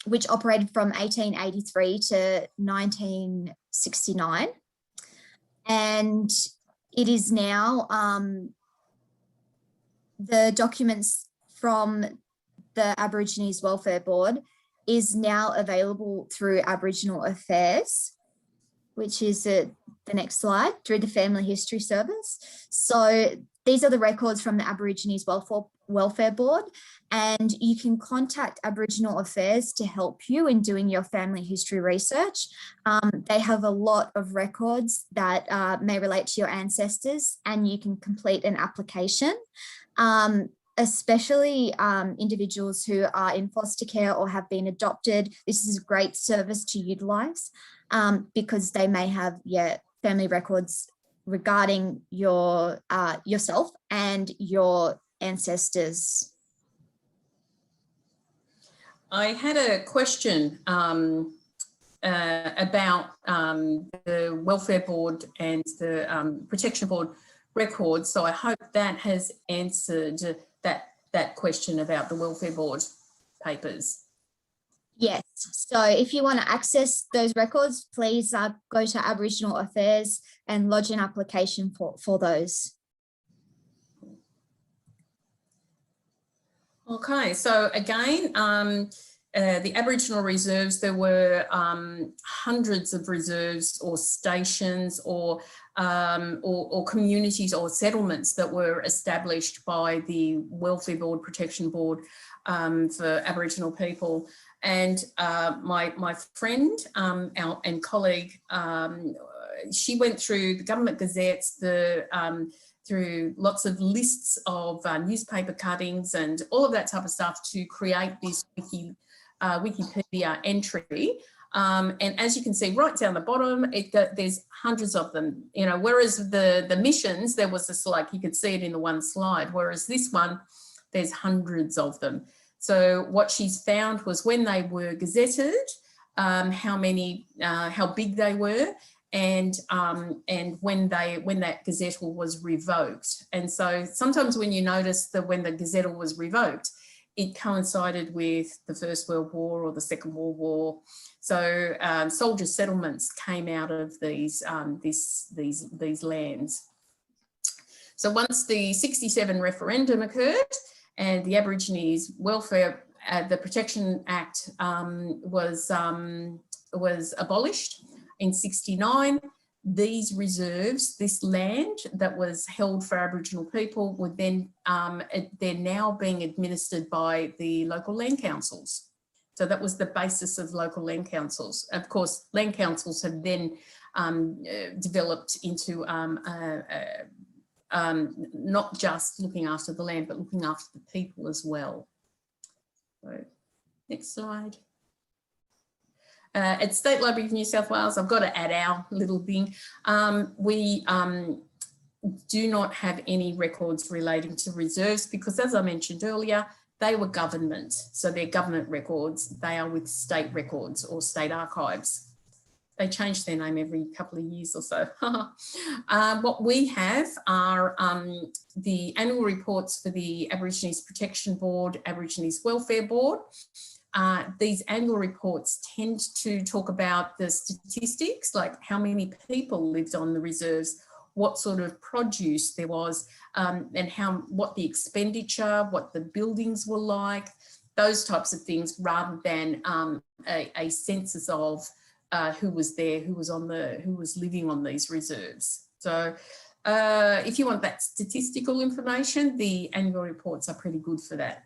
which operated from 1883 to 1969. And it is now, the documents from the Aborigines Welfare Board is now available through Aboriginal Affairs, which is the next slide, through the Family History Service. So these are the records from the Aborigines Welfare Board, and you can contact Aboriginal Affairs to help you in doing your family history research. They have a lot of records that may relate to your ancestors, and you can complete an application. Especially individuals who are in foster care or have been adopted. This is a great service to utilise because they may have family records regarding your yourself and your ancestors. I had a question about the Welfare Board and the Protection Board records. So I hope that has answered that question about the Welfare Board papers. Yes, so if you want to access those records, please go to Aboriginal Affairs and lodge an application for those. Okay, so again, the Aboriginal reserves, there were hundreds of reserves or stations or communities or settlements that were established by the Welfare Board, Protection Board for Aboriginal people. And my friend and colleague, she went through the government gazettes, through lots of lists of newspaper cuttings and all of that type of stuff to create this Wikipedia entry. And as you can see right down the bottom, there's hundreds of them, you know, whereas the missions, there was just like, you could see it in the one slide, whereas this one, there's hundreds of them. So what she's found was when they were gazetted, how big they were, and when that gazettal was revoked. And so sometimes when you notice that when the gazettal was revoked, it coincided with the First World War or the Second World War. So soldier settlements came out of these lands. So once the 67 referendum occurred and the Aborigines Welfare, the Protection Act was abolished in 69, these reserves, this land that was held for Aboriginal people, would then, they're now being administered by the local land councils. So that was the basis of local land councils. Of course, land councils have then developed into not just looking after the land, but looking after the people as well. So, next slide. At State Library of New South Wales, I've got to add our little thing. We do not have any records relating to reserves because, as I mentioned earlier, they were government. So they're government records. They are with state records or state archives. They change their name every couple of years or so. What we have are the annual reports for the Aborigines Protection Board, Aborigines Welfare Board. These annual reports tend to talk about the statistics, like how many people lived on the reserves, what sort of produce there was, and what the expenditure, what the buildings were like, those types of things, rather than a census of who was there, who was living on these reserves. So if you want that statistical information, the annual reports are pretty good for that.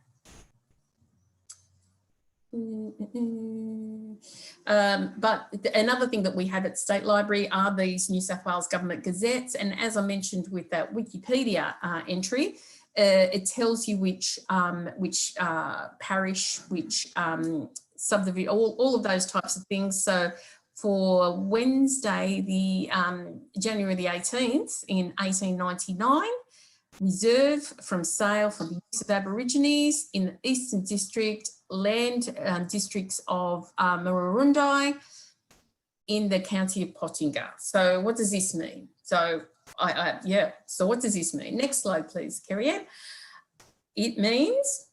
But another thing that we have at State Library are these New South Wales Government Gazettes. And as I mentioned with that Wikipedia entry, it tells you which parish, which subdivision, all of those types of things. So for Wednesday, the January the 18th in 1899, reserve from sale for the use of Aborigines in the Eastern District, land districts of Murrurundi in the county of Pottinger. So what does this mean? So so what does this mean? Next slide, please, Kerry-Ann. It means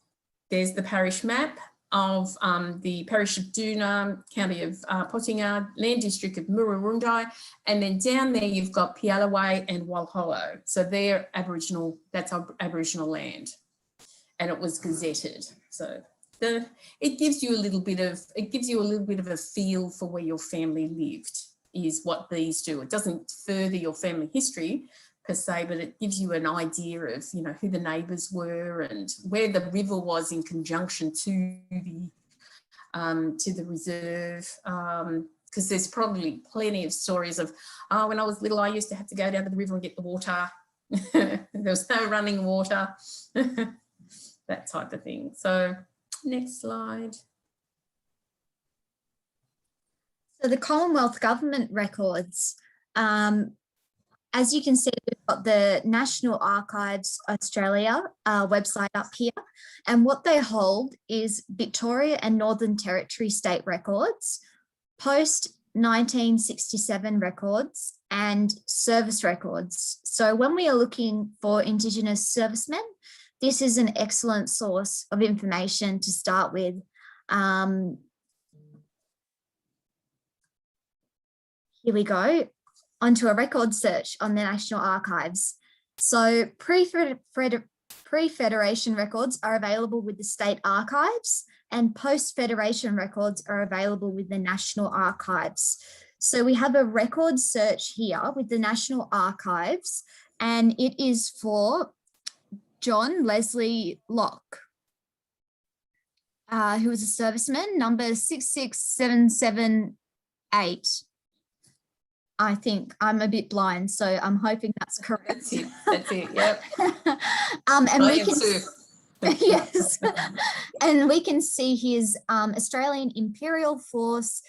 there's the parish map of the parish of Doona, county of Pottinger, land district of Murrurundi, and then down there you've got Pialaway and Walhallow. So they're Aboriginal, that's Aboriginal land, and it was gazetted. So it gives you a little bit of a feel for where your family lived, is what these do. It doesn't further your family history per se, but it gives you an idea of, you know, who the neighbours were and where the river was in conjunction to the reserve. Because there's probably plenty of stories of, oh, when I was little, I used to have to go down to the river and get the water. There was no running water, that type of thing. So next slide. So the Commonwealth Government records, as you can see, we've got the National Archives Australia website up here, and what they hold is Victoria and Northern Territory state records, post-1967 records, and service records. So when we are looking for Indigenous servicemen, this is an excellent source of information to start with. Here we go, onto a record search on the National Archives. So pre-Federation records are available with the State Archives, and post-Federation records are available with the National Archives. So we have a record search here with the National Archives, and it is for John Leslie Locke, who was a serviceman, number 66778. I think I'm a bit blind, so I'm hoping that's correct. That's it, yep. And we can, yes, and we can see his Australian Imperial Force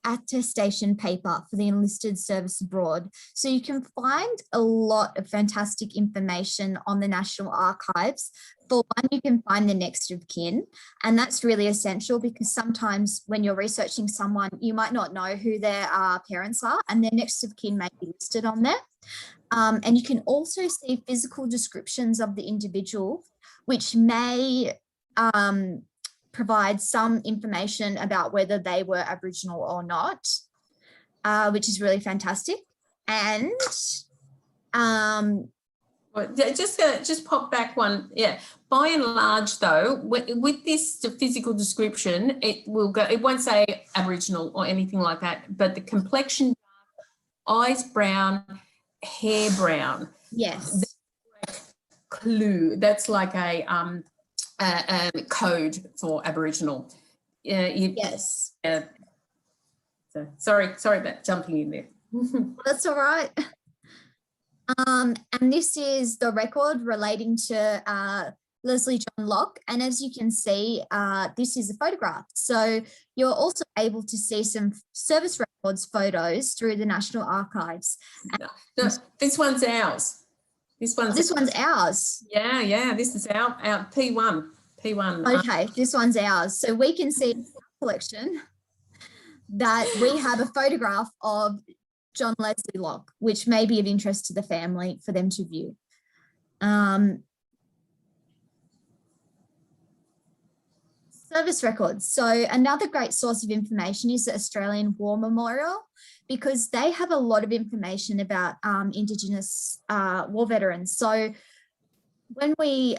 attestation paper for the enlisted service abroad. So you can find a lot of fantastic information on the National Archives, For one, you can find the next of kin, and that's really essential because sometimes when you're researching someone, you might not know who their parents are, and their next of kin may be listed on there. And you can also see physical descriptions of the individual, which may provide some information about whether they were Aboriginal or not, which is really fantastic. And Well, just pop back one. Yeah. By and large, though, with this physical description, it will go. It won't say Aboriginal or anything like that. But the complexion, eyes brown, hair brown. yes, Clue. That's like a code for Aboriginal. yes, So sorry about jumping in there. that's all right. And this is the record relating to Leslie John Locke. And as you can see, this is a photograph. So you're also able to see some service records photos through the National Archives. No, this one's ours. This one's ours. Yeah. This is our P1. Okay, this one's ours. So we can see in the collection that we have a photograph of John Leslie Locke, which may be of interest to the family for them to view. Service records. So another great source of information is the Australian War Memorial, because they have a lot of information about Indigenous war veterans. So when we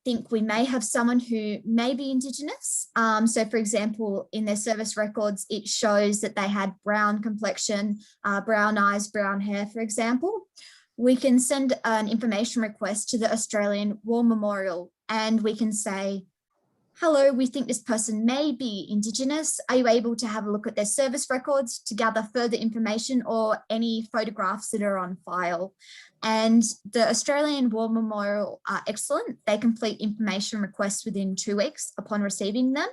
think we may have someone who may be Indigenous, so for example, in their service records, it shows that they had brown complexion, brown eyes, brown hair, for example, we can send an information request to the Australian War Memorial and we can say, hello, we think this person may be Indigenous. Are you able to have a look at their service records to gather further information or any photographs that are on file? And the Australian War Memorial are excellent. They complete information requests within 2 weeks upon receiving them.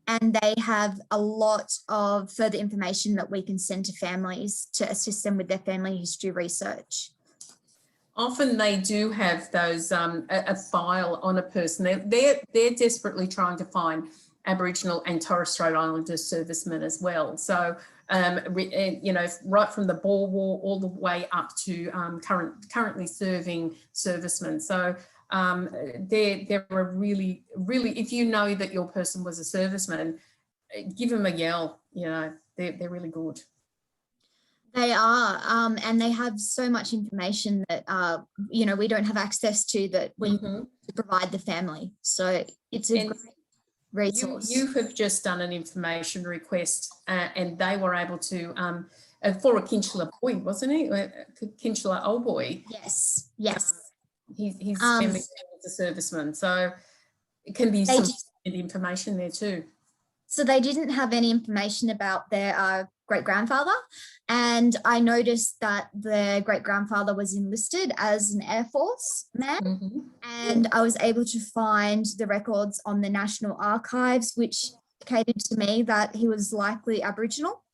And they have a lot of further information that we can send to families to assist them with their family history research. Often they do have those a file on a person. They're desperately trying to find Aboriginal and Torres Strait Islander servicemen as well. So you know, right from the Boer War all the way up to currently serving servicemen. So they're a really, if you know that your person was a serviceman, give them a yell. You know, they're really good. They are, and they have so much information that, you know, we don't have access to that we need to provide the family. So it's a great resource. You have just done an information request and they were able to, for a Kinchela boy, wasn't he? Kinchela old boy. Yes. His family was a serviceman. So it can be some information there too. So they didn't have any information about their great-grandfather, and I noticed that their great-grandfather was enlisted as an Air Force man, and I was able to find the records on the National Archives, which indicated to me that he was likely Aboriginal.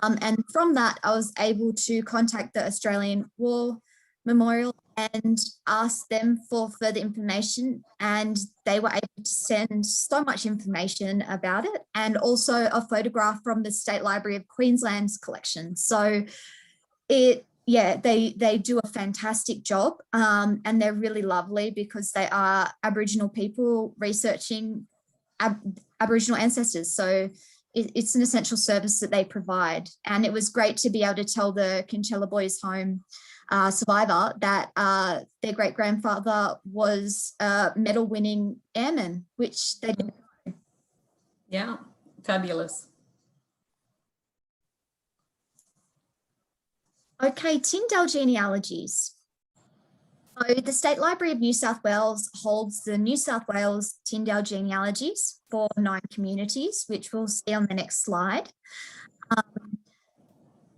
And from that, I was able to contact the Australian War Memorial and ask them for further information, and they were able to send so much information about it, and also a photograph from the State Library of Queensland's collection. So they do a fantastic job, and they're really lovely because they are Aboriginal people researching Aboriginal ancestors. So it's an essential service that they provide, and it was great to be able to tell the Kinchela Boys Home survivor that their great-grandfather was a medal-winning airman, which they didn't know. Yeah, fabulous. Okay, Tyndale genealogies. So the State Library of New South Wales holds the New South Wales Tyndale genealogies for 9 communities, which we'll see on the next slide.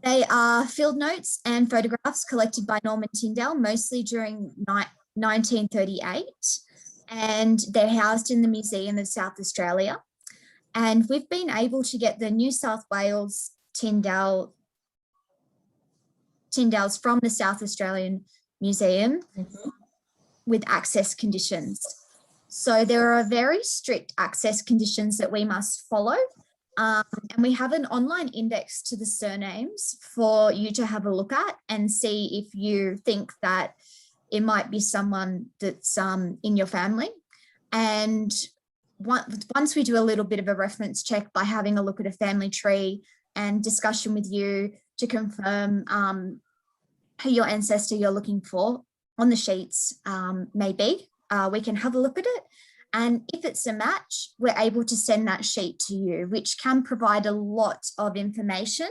They are field notes and photographs collected by Norman Tyndale, mostly during 1938, and they're housed in the Museum of South Australia. And we've been able to get the New South Wales Tyndales from the South Australian Museum with access conditions. So there are very strict access conditions that we must follow. And we have an online index to the surnames for you to have a look at and see if you think that it might be someone that's in your family. And once we do a little bit of a reference check by having a look at a family tree and discussion with you to confirm who your ancestor you're looking for on the sheets may be, we can have a look at it. And if it's a match, we're able to send that sheet to you, which can provide a lot of information.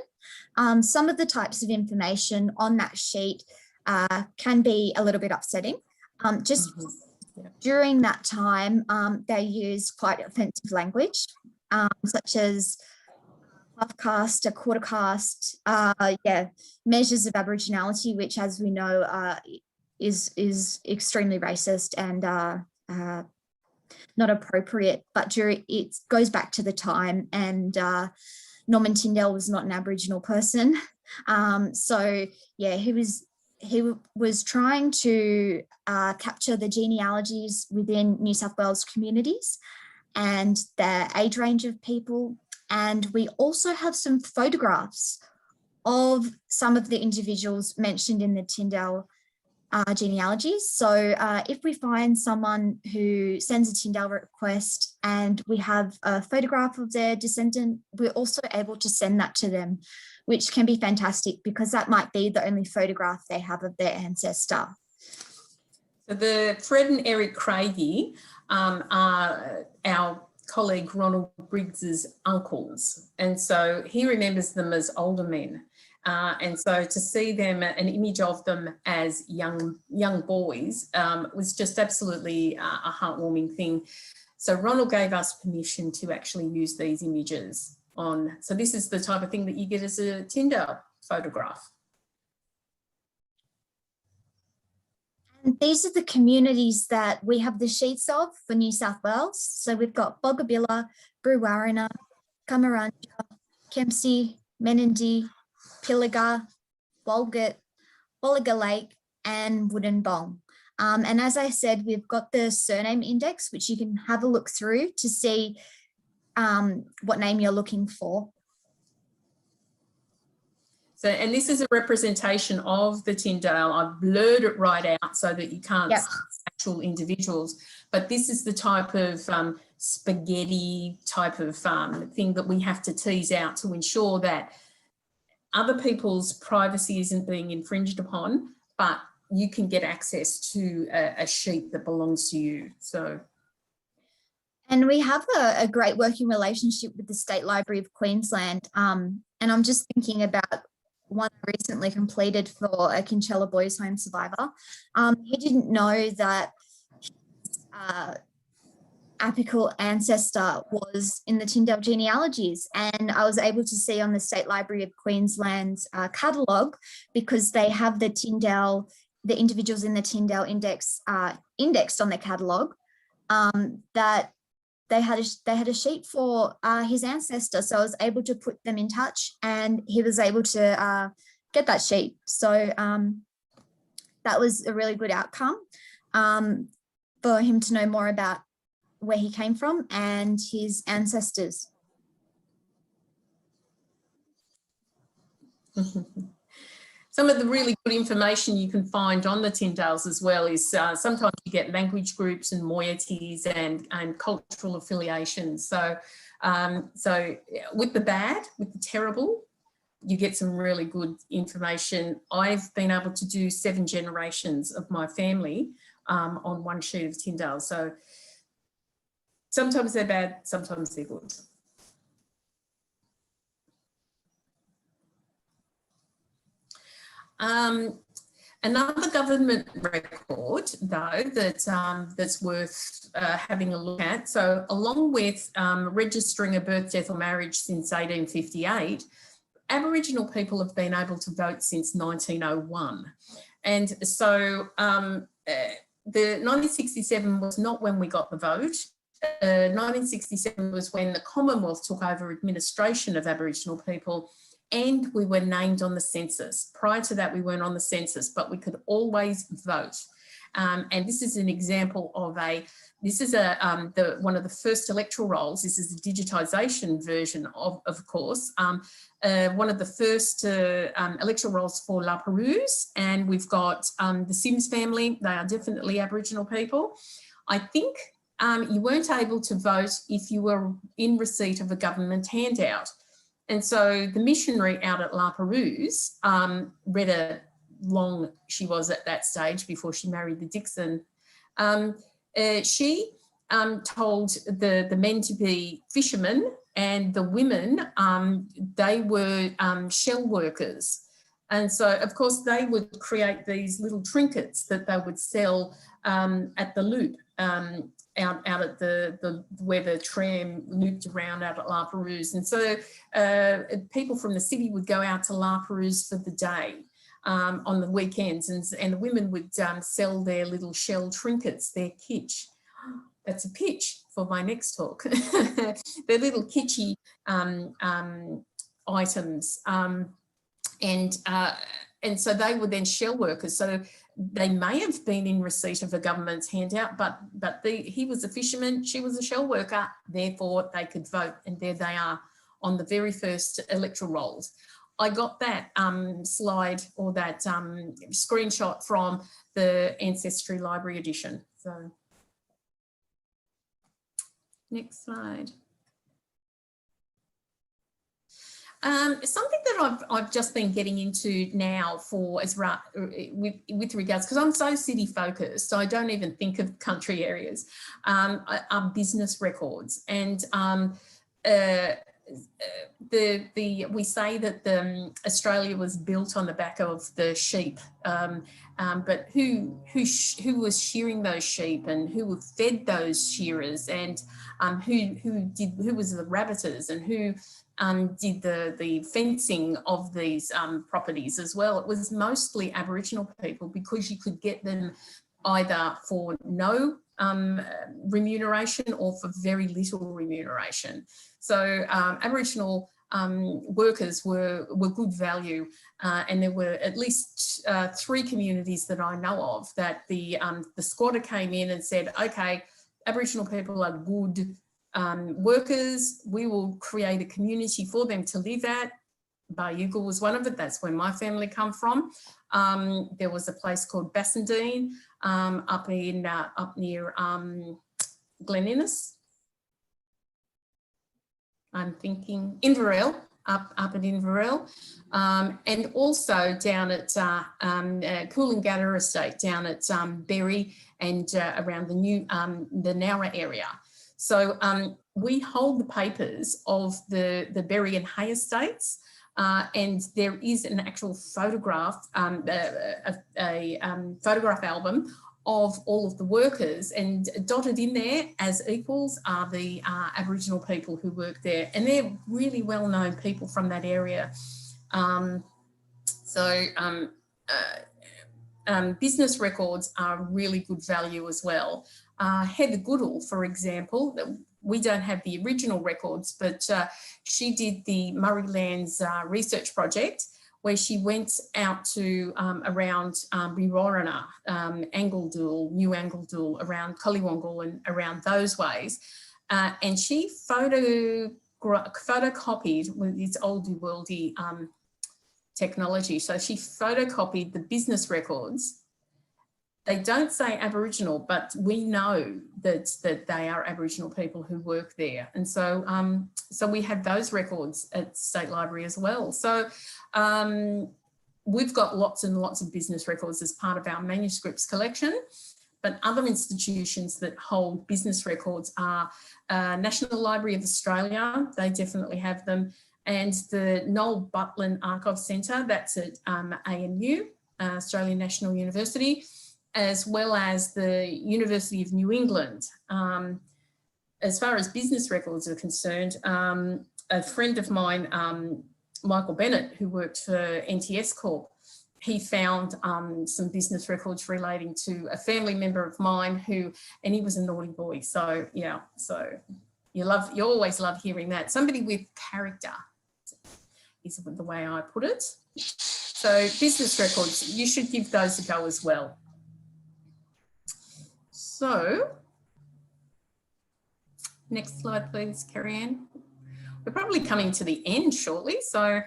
Some of the types of information on that sheet can be a little bit upsetting. During that time, they use quite offensive language, such as half caste, a quarter caste, measures of Aboriginality, which, as we know, is extremely racist and not appropriate. But it goes back to the time, and Norman Tindall was not an Aboriginal person. So yeah, he was trying to capture the genealogies within New South Wales communities and the age range of people. And we also have some photographs of some of the individuals mentioned in the Tindall genealogies. So if we find someone who sends a Tindall request and we have a photograph of their descendant, we're also able to send that to them, which can be fantastic because that might be the only photograph they have of their ancestor. So the Fred and Eric Craigie are our colleague Ronald Briggs's uncles. And so he remembers them as older men. And so to see them, an image of them as young boys was just absolutely a heartwarming thing. So Ronald gave us permission to actually use these images on. So this is the type of thing that you get as a Tindall photograph. And these are the communities that we have the sheets of for New South Wales. So we've got Boggabilla, Brewarrina, Kamaranja, Kempsey, Menindee, Pilliga, Walgett, Bolliger Lake, and Wollongong. And as I said, we've got the surname index, which you can have a look through to see what name you're looking for. So, and this is a representation of the Tindall. I've blurred it right out so that you can't see actual individuals, but this is the type of spaghetti type of thing that we have to tease out to ensure that other people's privacy isn't being infringed upon, but you can get access to a sheet that belongs to you. So, and we have a great working relationship with the State Library of Queensland. And I'm just thinking about one I recently completed for a Kinchela Boys Home survivor. He didn't know that apical ancestor was in the Tindall genealogies, and I was able to see on the State Library of Queensland's catalogue, because they have the Tindall, the individuals in the Tindall index indexed on their catalogue, that they had a sheet for his ancestor. So I was able to put them in touch, and he was able to get that sheet. So that was a really good outcome for him to know more about where he came from and his ancestors. Some of the really good information you can find on the Tindalls as well is sometimes you get language groups and moieties and cultural affiliations. So, so with the bad, with the terrible, you get some really good information. I've been able to do 7 generations of my family on one sheet of Tindall. So sometimes they're bad, sometimes they're good. Another government record, though, that's worth having a look at. So along with registering a birth, death or marriage since 1858, Aboriginal people have been able to vote since 1901. And so the 1967 was not when we got the vote. 1967 was when the Commonwealth took over administration of Aboriginal people, and we were named on the census. Prior to that, we weren't on the census, but we could always vote. And this is an example of one of the first electoral rolls. This is the digitisation version of course. One of the first electoral rolls for La Perouse, and we've got the Sims family. They are definitely Aboriginal people. I think you weren't able to vote if you were in receipt of a government handout. And so the missionary out at La Perouse, Retta Long, she was at that stage before she married the Dixon, she told the men to be fishermen, and the women, they were shell workers. And so, of course, they would create these little trinkets that they would sell at the loop, out at where the tram looped around out at La Perouse. And so people from the city would go out to La Perouse for the day on the weekends, and the women would sell their little shell trinkets, their kitsch. That's a pitch for my next talk. They're little kitschy items. And so they were then shell workers. So they may have been in receipt of a government's handout, but he was a fisherman, she was a shell worker, therefore they could vote. And there they are on the very first electoral rolls. I got that slide or that screenshot from the Ancestry Library edition. So next slide. Something that I've just been getting into now with regards, because I'm so city focused, so I don't even think of country areas, are business records. And we say that Australia was built on the back of the sheep, but who was shearing those sheep, and who fed those shearers, and who was the rabbiters, and who did the fencing of these properties as well. It was mostly Aboriginal people, because you could get them either for no remuneration or for very little remuneration. So Aboriginal workers were good value, and there were at least 3 communities that I know of that the squatter came in and said, okay, Aboriginal people are good workers, we will create a community for them to live at. Bayugal was one of it. That's where my family come from. There was a place called Bassendean up near Glen Innes. I'm thinking Inverell, up at Inverell, and also down at Coolangatta Estate, down at Berry, and around the Nowra area. So we hold the papers of the Berry and Hay estates, and there is an actual photograph, a photograph album of all of the workers, and dotted in there as equals are the Aboriginal people who work there, and they're really well-known people from that area. Business records are really good value as well. Heather Goodall, for example, we don't have the original records, but she did the Murray Lands research project, where she went out to around Riorana, Angledool, New Angledool, around Collywongal and around those ways. And she photocopied with its oldie worldy technology. So she photocopied the business records. They don't say Aboriginal, but we know that they are Aboriginal people who work there. And so, so we have those records at State Library as well. So we've got lots and lots of business records as part of our manuscripts collection, but other institutions that hold business records are National Library of Australia, they definitely have them, and the Noel Butlin Archive Centre, that's at ANU, Australian National University, as well as the University of New England. As far as business records are concerned, a friend of mine, Michael Bennett, who worked for NTS Corp, he found some business records relating to a family member of mine and he was a naughty boy. So yeah, so you always love hearing that. Somebody with character is the way I put it. So business records, you should give those a go as well. So, next slide, please, Carrie-Anne. We're probably coming to the end shortly. So,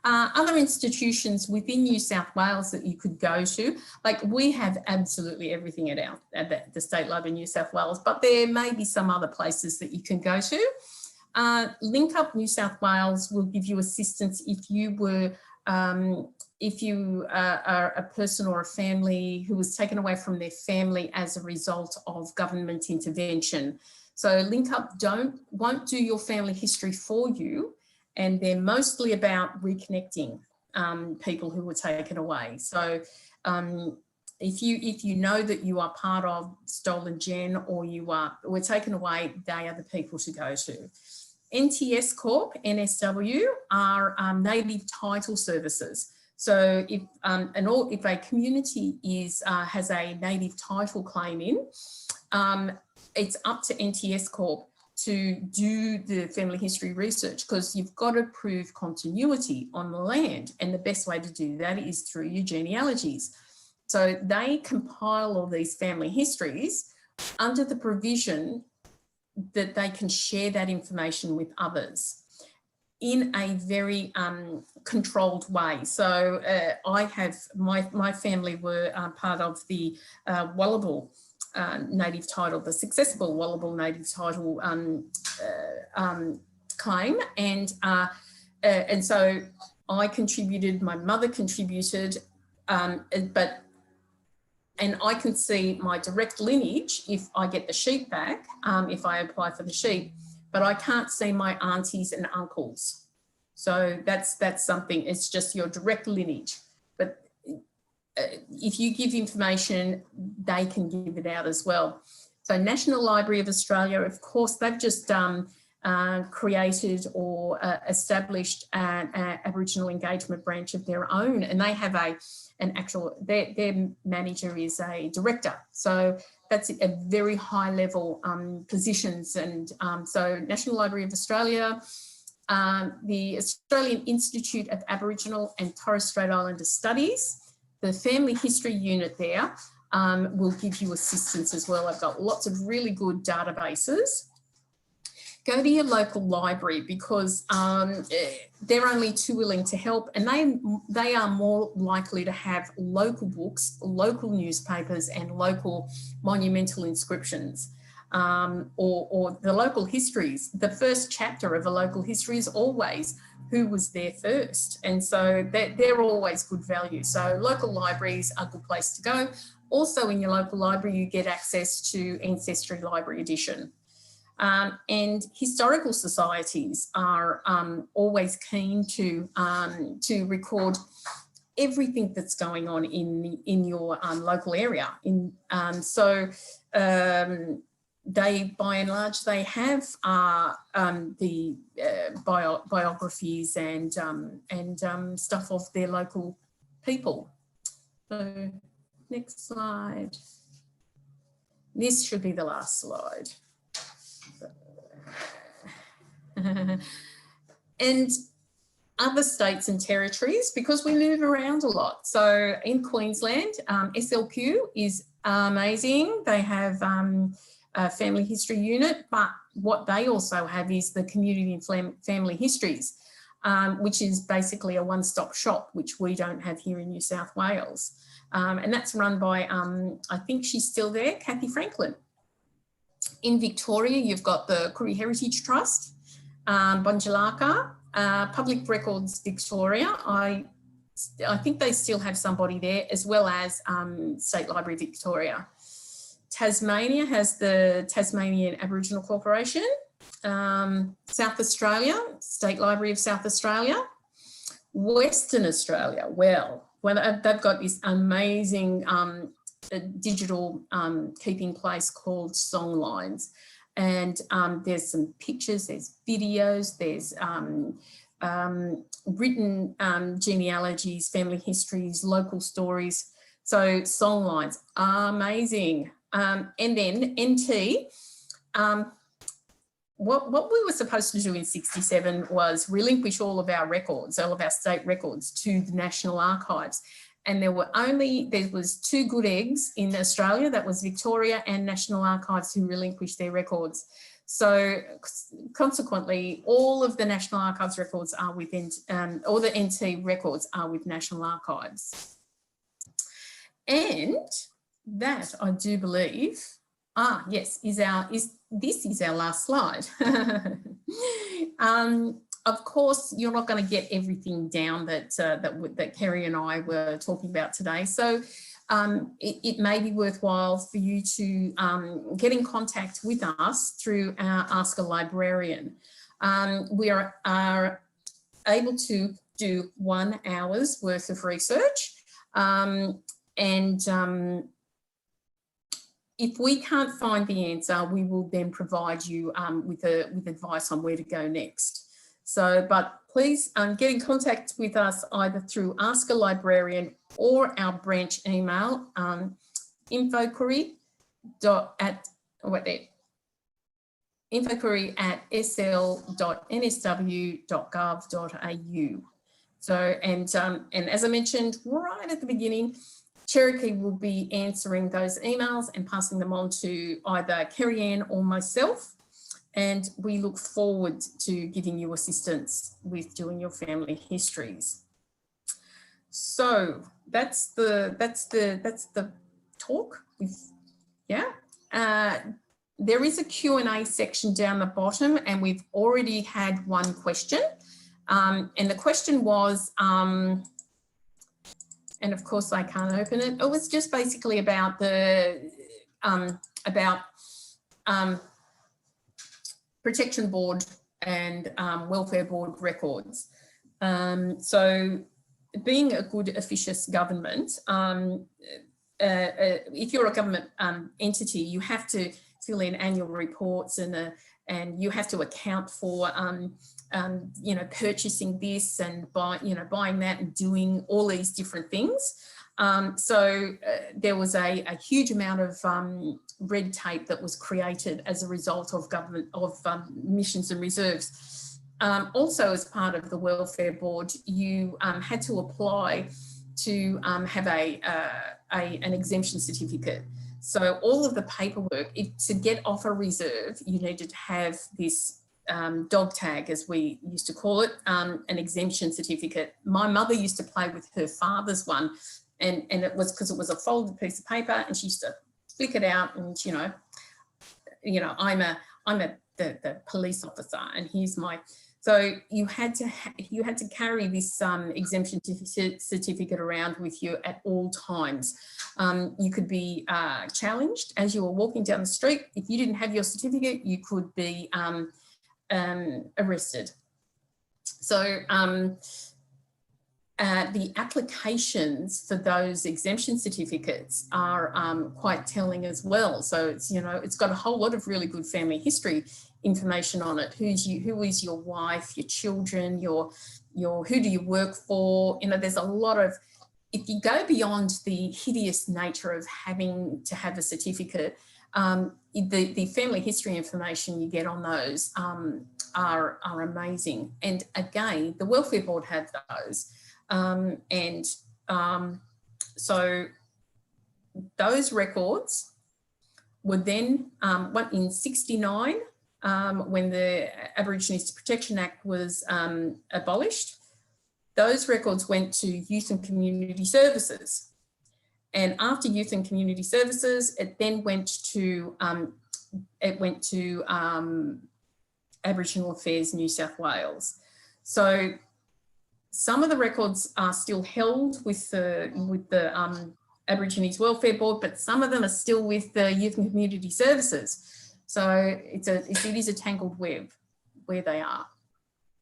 other institutions within New South Wales that you could go to, like we have absolutely everything at the State Library of New South Wales, but there may be some other places that you can go to. Link Up New South Wales will give you assistance if you were if you are a person or a family who was taken away from their family as a result of government intervention. So Link Up won't do your family history for you, and they're mostly about reconnecting people who were taken away. So if you know that you are part of Stolen Gen or were taken away, they are the people to go to. NTS Corp, NSW, are native title services. So if a community has a native title claim in, it's up to NTS Corp to do the family history research, because you've got to prove continuity on the land, and the best way to do that is through your genealogies. So they compile all these family histories under the provision that they can share that information with others in a very controlled way. So I have, my family were part of the Wallable native title, the successful Wallable native title claim, and so I contributed, my mother contributed, and I can see my direct lineage if I get the sheet back, if I apply for the sheet, but I can't see my aunties and uncles. So that's something, it's just your direct lineage. But if you give information, they can give it out as well. So National Library of Australia, of course, they've just created or established an Aboriginal engagement branch of their own, and they have their manager is a director. So that's a very high level positions. And so National Library of Australia, the Australian Institute of Aboriginal and Torres Strait Islander Studies, the Family History Unit there will give you assistance as well. I've got lots of really good databases. Go to your local library, because they're only too willing to help, and they are more likely to have local books, local newspapers and local monumental inscriptions, or the local histories. The first chapter of a local history is always who was there first, and so they're always good value. So local libraries are a good place to go. Also in your local library you get access to Ancestry Library Edition. And historical societies are always keen to record everything that's going on in your local area. They, by and large, they have the biographies and stuff of their local people. So next slide. This should be the last slide. And other states and territories, because we move around a lot. So in Queensland, SLQ is amazing. They have a family history unit, but what they also have is the community and family histories, which is basically a one-stop shop, which we don't have here in New South Wales. And that's run by, I think she's still there, Kathy Franklin. In Victoria, you've got the Koori Heritage Trust, Bunjalaka, Public Records Victoria. I think they still have somebody there, as well as State Library Victoria. Tasmania has the Tasmanian Aboriginal Corporation. South Australia, State Library of South Australia. Western Australia, well, they've got this amazing digital keeping place called Songlines, and there's some pictures, there's videos, there's written genealogies, family histories, local stories. So Songlines are amazing. And then NT, what we were supposed to do in 67 was relinquish all of our records, all of our state records, to the National Archives. and there was 2 good eggs in Australia. That was Victoria and National Archives, who relinquished their records. So consequently, all of the National Archives records are within, all the NT records are with National Archives. And that, I do believe, yes, this is our last slide. Of course, you're not going to get everything down that Kerry and I were talking about today. So it may be worthwhile for you to get in contact with us through our Ask a Librarian. We are able to do 1 hour's worth of research, if we can't find the answer, we will then provide you with advice on where to go next. So, but please get in contact with us either through Ask a Librarian or our branch email, infoquery@sl.nsw.gov.au. So, and as I mentioned right at the beginning, Cherokee will be answering those emails and passing them on to either Kerry-Ann or myself. And we look forward to giving you assistance with doing your family histories. So that's the talk. There is a Q&A section down the bottom, and we've already had 1 question. And the question was, and of course I can't open it. It was just basically about the Protection Board and Welfare Board records. So being a good officious government, if you're a government entity, you have to fill in annual reports and you have to account for you know, purchasing this and buying that and doing all these different things. So there was a huge amount of red tape that was created as a result of government missions and reserves. Also, as part of the Welfare Board, you had to apply to have an exemption certificate. So all of the paperwork, to get off a reserve, you needed to have this dog tag, as we used to call it, an exemption certificate. My mother used to play with her father's one, and it was because it was a folded piece of paper, and she used to flick it out, and you know, I'm the police officer, and here's my. So you had to carry this exemption certificate around with you at all times. You could be challenged as you were walking down the street. If you didn't have your certificate, you could be arrested. So the applications for those exemption certificates are quite telling as well. So it's, you know, it's got a whole lot of really good family history information on it. Who is your wife, your children, your who do you work for? You know, there's a lot of, if you go beyond the hideous nature of having to have a certificate, the family history information you get on those are amazing. And again, the Welfare Board have those. So those records were then, in 69, when the Aborigines Protection Act was abolished, those records went to Youth and Community Services. And after Youth and Community Services, it then went to Aboriginal Affairs New South Wales. So some of the records are still held with the Aborigines Welfare Board, but some of them are still with the Youth and Community Services. So it is a tangled web where they are.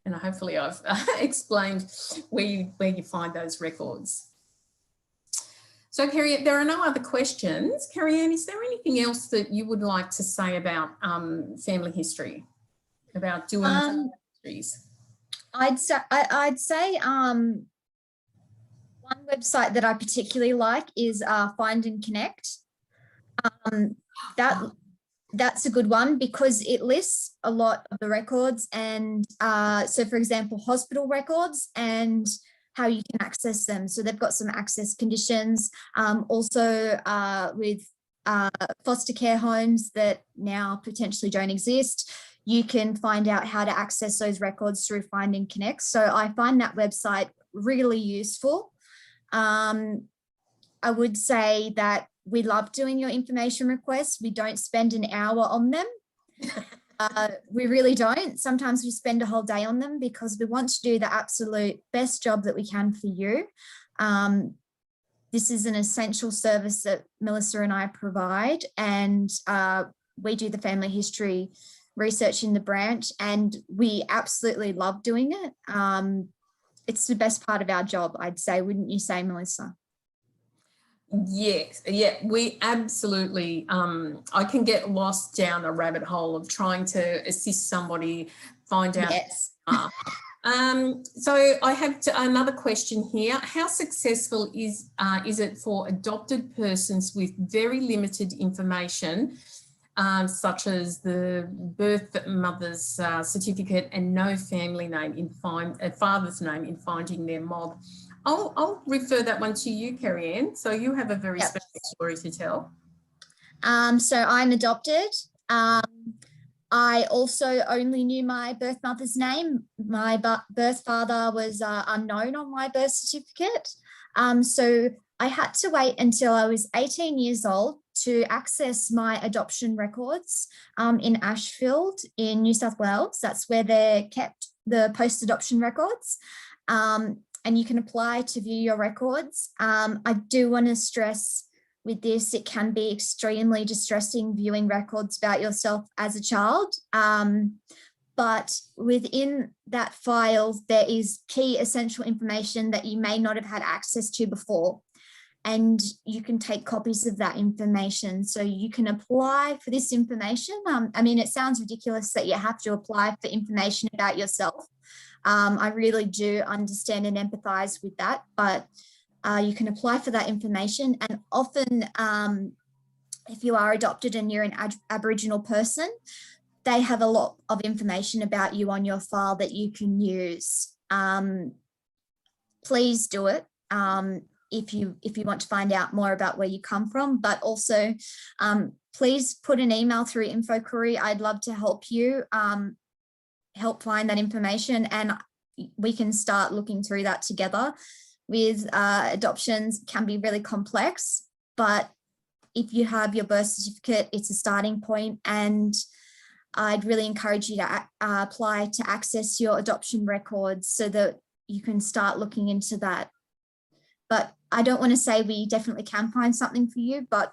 And hopefully I've explained where you find those records. So Kerry, there are no other questions. Kerry-Ann, is there anything else that you would like to say about family history, about doing family histories? I'd say one website that I particularly like is Find and Connect. That's a good one because it lists a lot of the records, and so for example, hospital records, and how you can access them. So they've got some access conditions, also with foster care homes that now potentially don't exist. You can find out how to access those records through Find and Connect. So I find that website really useful. I would say that we love doing your information requests. We don't spend an hour on them. We really don't. Sometimes we spend a whole day on them because we want to do the absolute best job that we can for you. This is an essential service that Melissa and I provide, and we do the family history research in the branch, and we absolutely love doing it. It's the best part of our job, I'd say, wouldn't you say, Melissa? Yes, yeah, we absolutely, I can get lost down a rabbit hole of trying to assist somebody find out. Yes. So I have another question here. How successful is it for adopted persons with very limited information, such as the birth mother's certificate and no family name in father's name in finding their mob? I'll refer that one to you, Carrie-Anne. So you have a very special story to tell. So I'm adopted. I also only knew my birth mother's name. My birth father was unknown on my birth certificate. So I had to wait until I was 18 years old to access my adoption records in Ashfield in New South Wales. That's where they're kept, the post-adoption records. And you can apply to view your records. I do want to stress with this, it can be extremely distressing viewing records about yourself as a child. But within that file, there is key essential information that you may not have had access to before. And you can take copies of that information. So you can apply for this information. I mean, it sounds ridiculous that you have to apply for information about yourself. I really do understand and empathize with that, but you can apply for that information. And often if you are adopted and you're an Aboriginal person, they have a lot of information about you on your file that you can use. Please do it if you want to find out more about where you come from, but also please put an email through InfoQuery. I'd love to help you help find that information, and we can start looking through that together. With adoptions can be really complex, but if you have your birth certificate, it's a starting point, and I'd really encourage you to apply to access your adoption records so that you can start looking into that. But I don't want to say we definitely can find something for you, but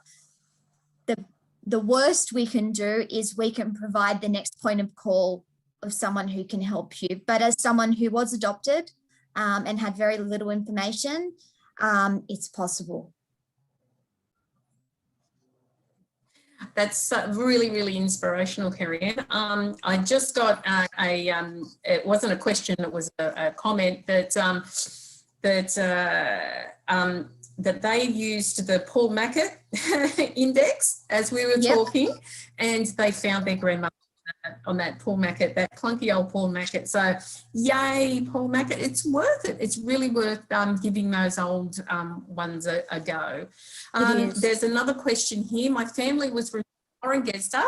the worst we can do is we can provide the next point of call of someone who can help you. But as someone who was adopted and had very little information, it's possible. That's really, really inspirational, Carrie-Anne. I just got it wasn't a question, it was a comment that that they used the Paul Mackett index as we were talking, and they found their grandmother on that Paul Mackett, that clunky old Paul Mackett. So yay, Paul Mackett, it's worth it. It's really worth giving those old ones a go. There's another question here. My family was from Warringesta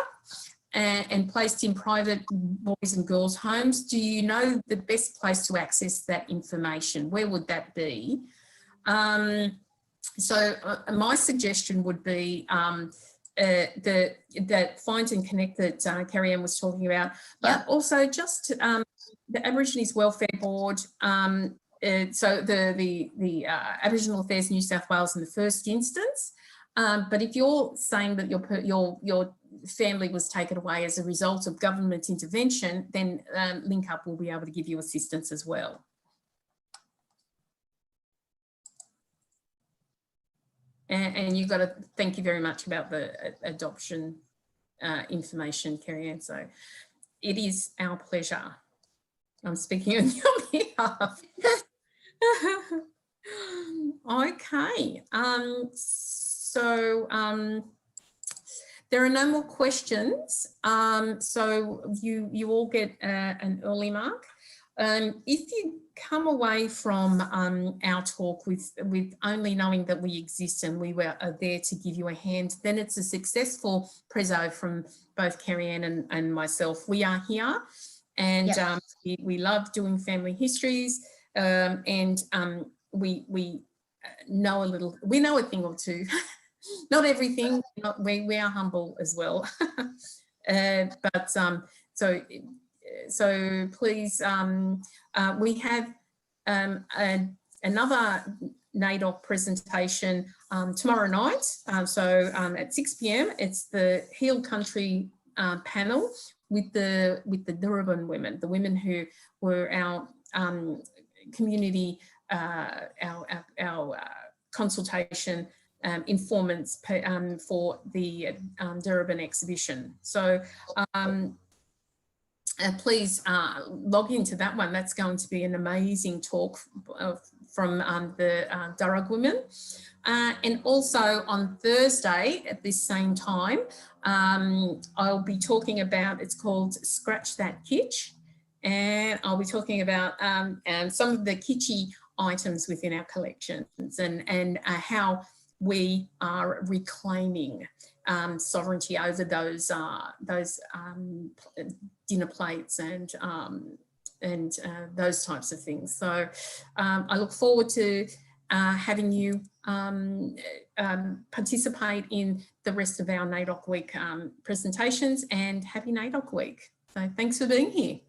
and placed in private boys and girls homes. Do you know the best place to access that information? Where would that be? So my suggestion would be that Find and Connect that Carrie-Anne was talking about, but also just the Aborigines Welfare Board. So the Aboriginal Affairs New South Wales in the first instance. But if you're saying that your family was taken away as a result of government intervention, then Link Up will be able to give you assistance as well. And you've got to thank you very much about the adoption information, Carrie-Anne. So it is our pleasure. I'm speaking on your behalf. Okay. There are no more questions. So you all get an early mark. If you come away from our talk with only knowing that we exist and we are there to give you a hand, then it's a successful preso from both Kerry-Ann and myself. We are here, and Yep. we love doing family histories, and we know a little. We know a thing or two. Not everything. We are humble as well, but so please, we have another NAIDOC presentation tomorrow night. At 6 p.m, it's the Heal Country panel with the Darebin women, the women who were our community, our consultation informants for the Darebin exhibition. So please log into that one. That's going to be an amazing talk from the Darug women. And also on Thursday at this same time, I'll be talking about, it's called Scratch That Kitsch. And I'll be talking about some of the kitschy items within our collections and how we are reclaiming sovereignty over those dinner plates and those types of things. So I look forward to having you participate in the rest of our NAIDOC Week presentations, and happy NAIDOC Week. So thanks for being here.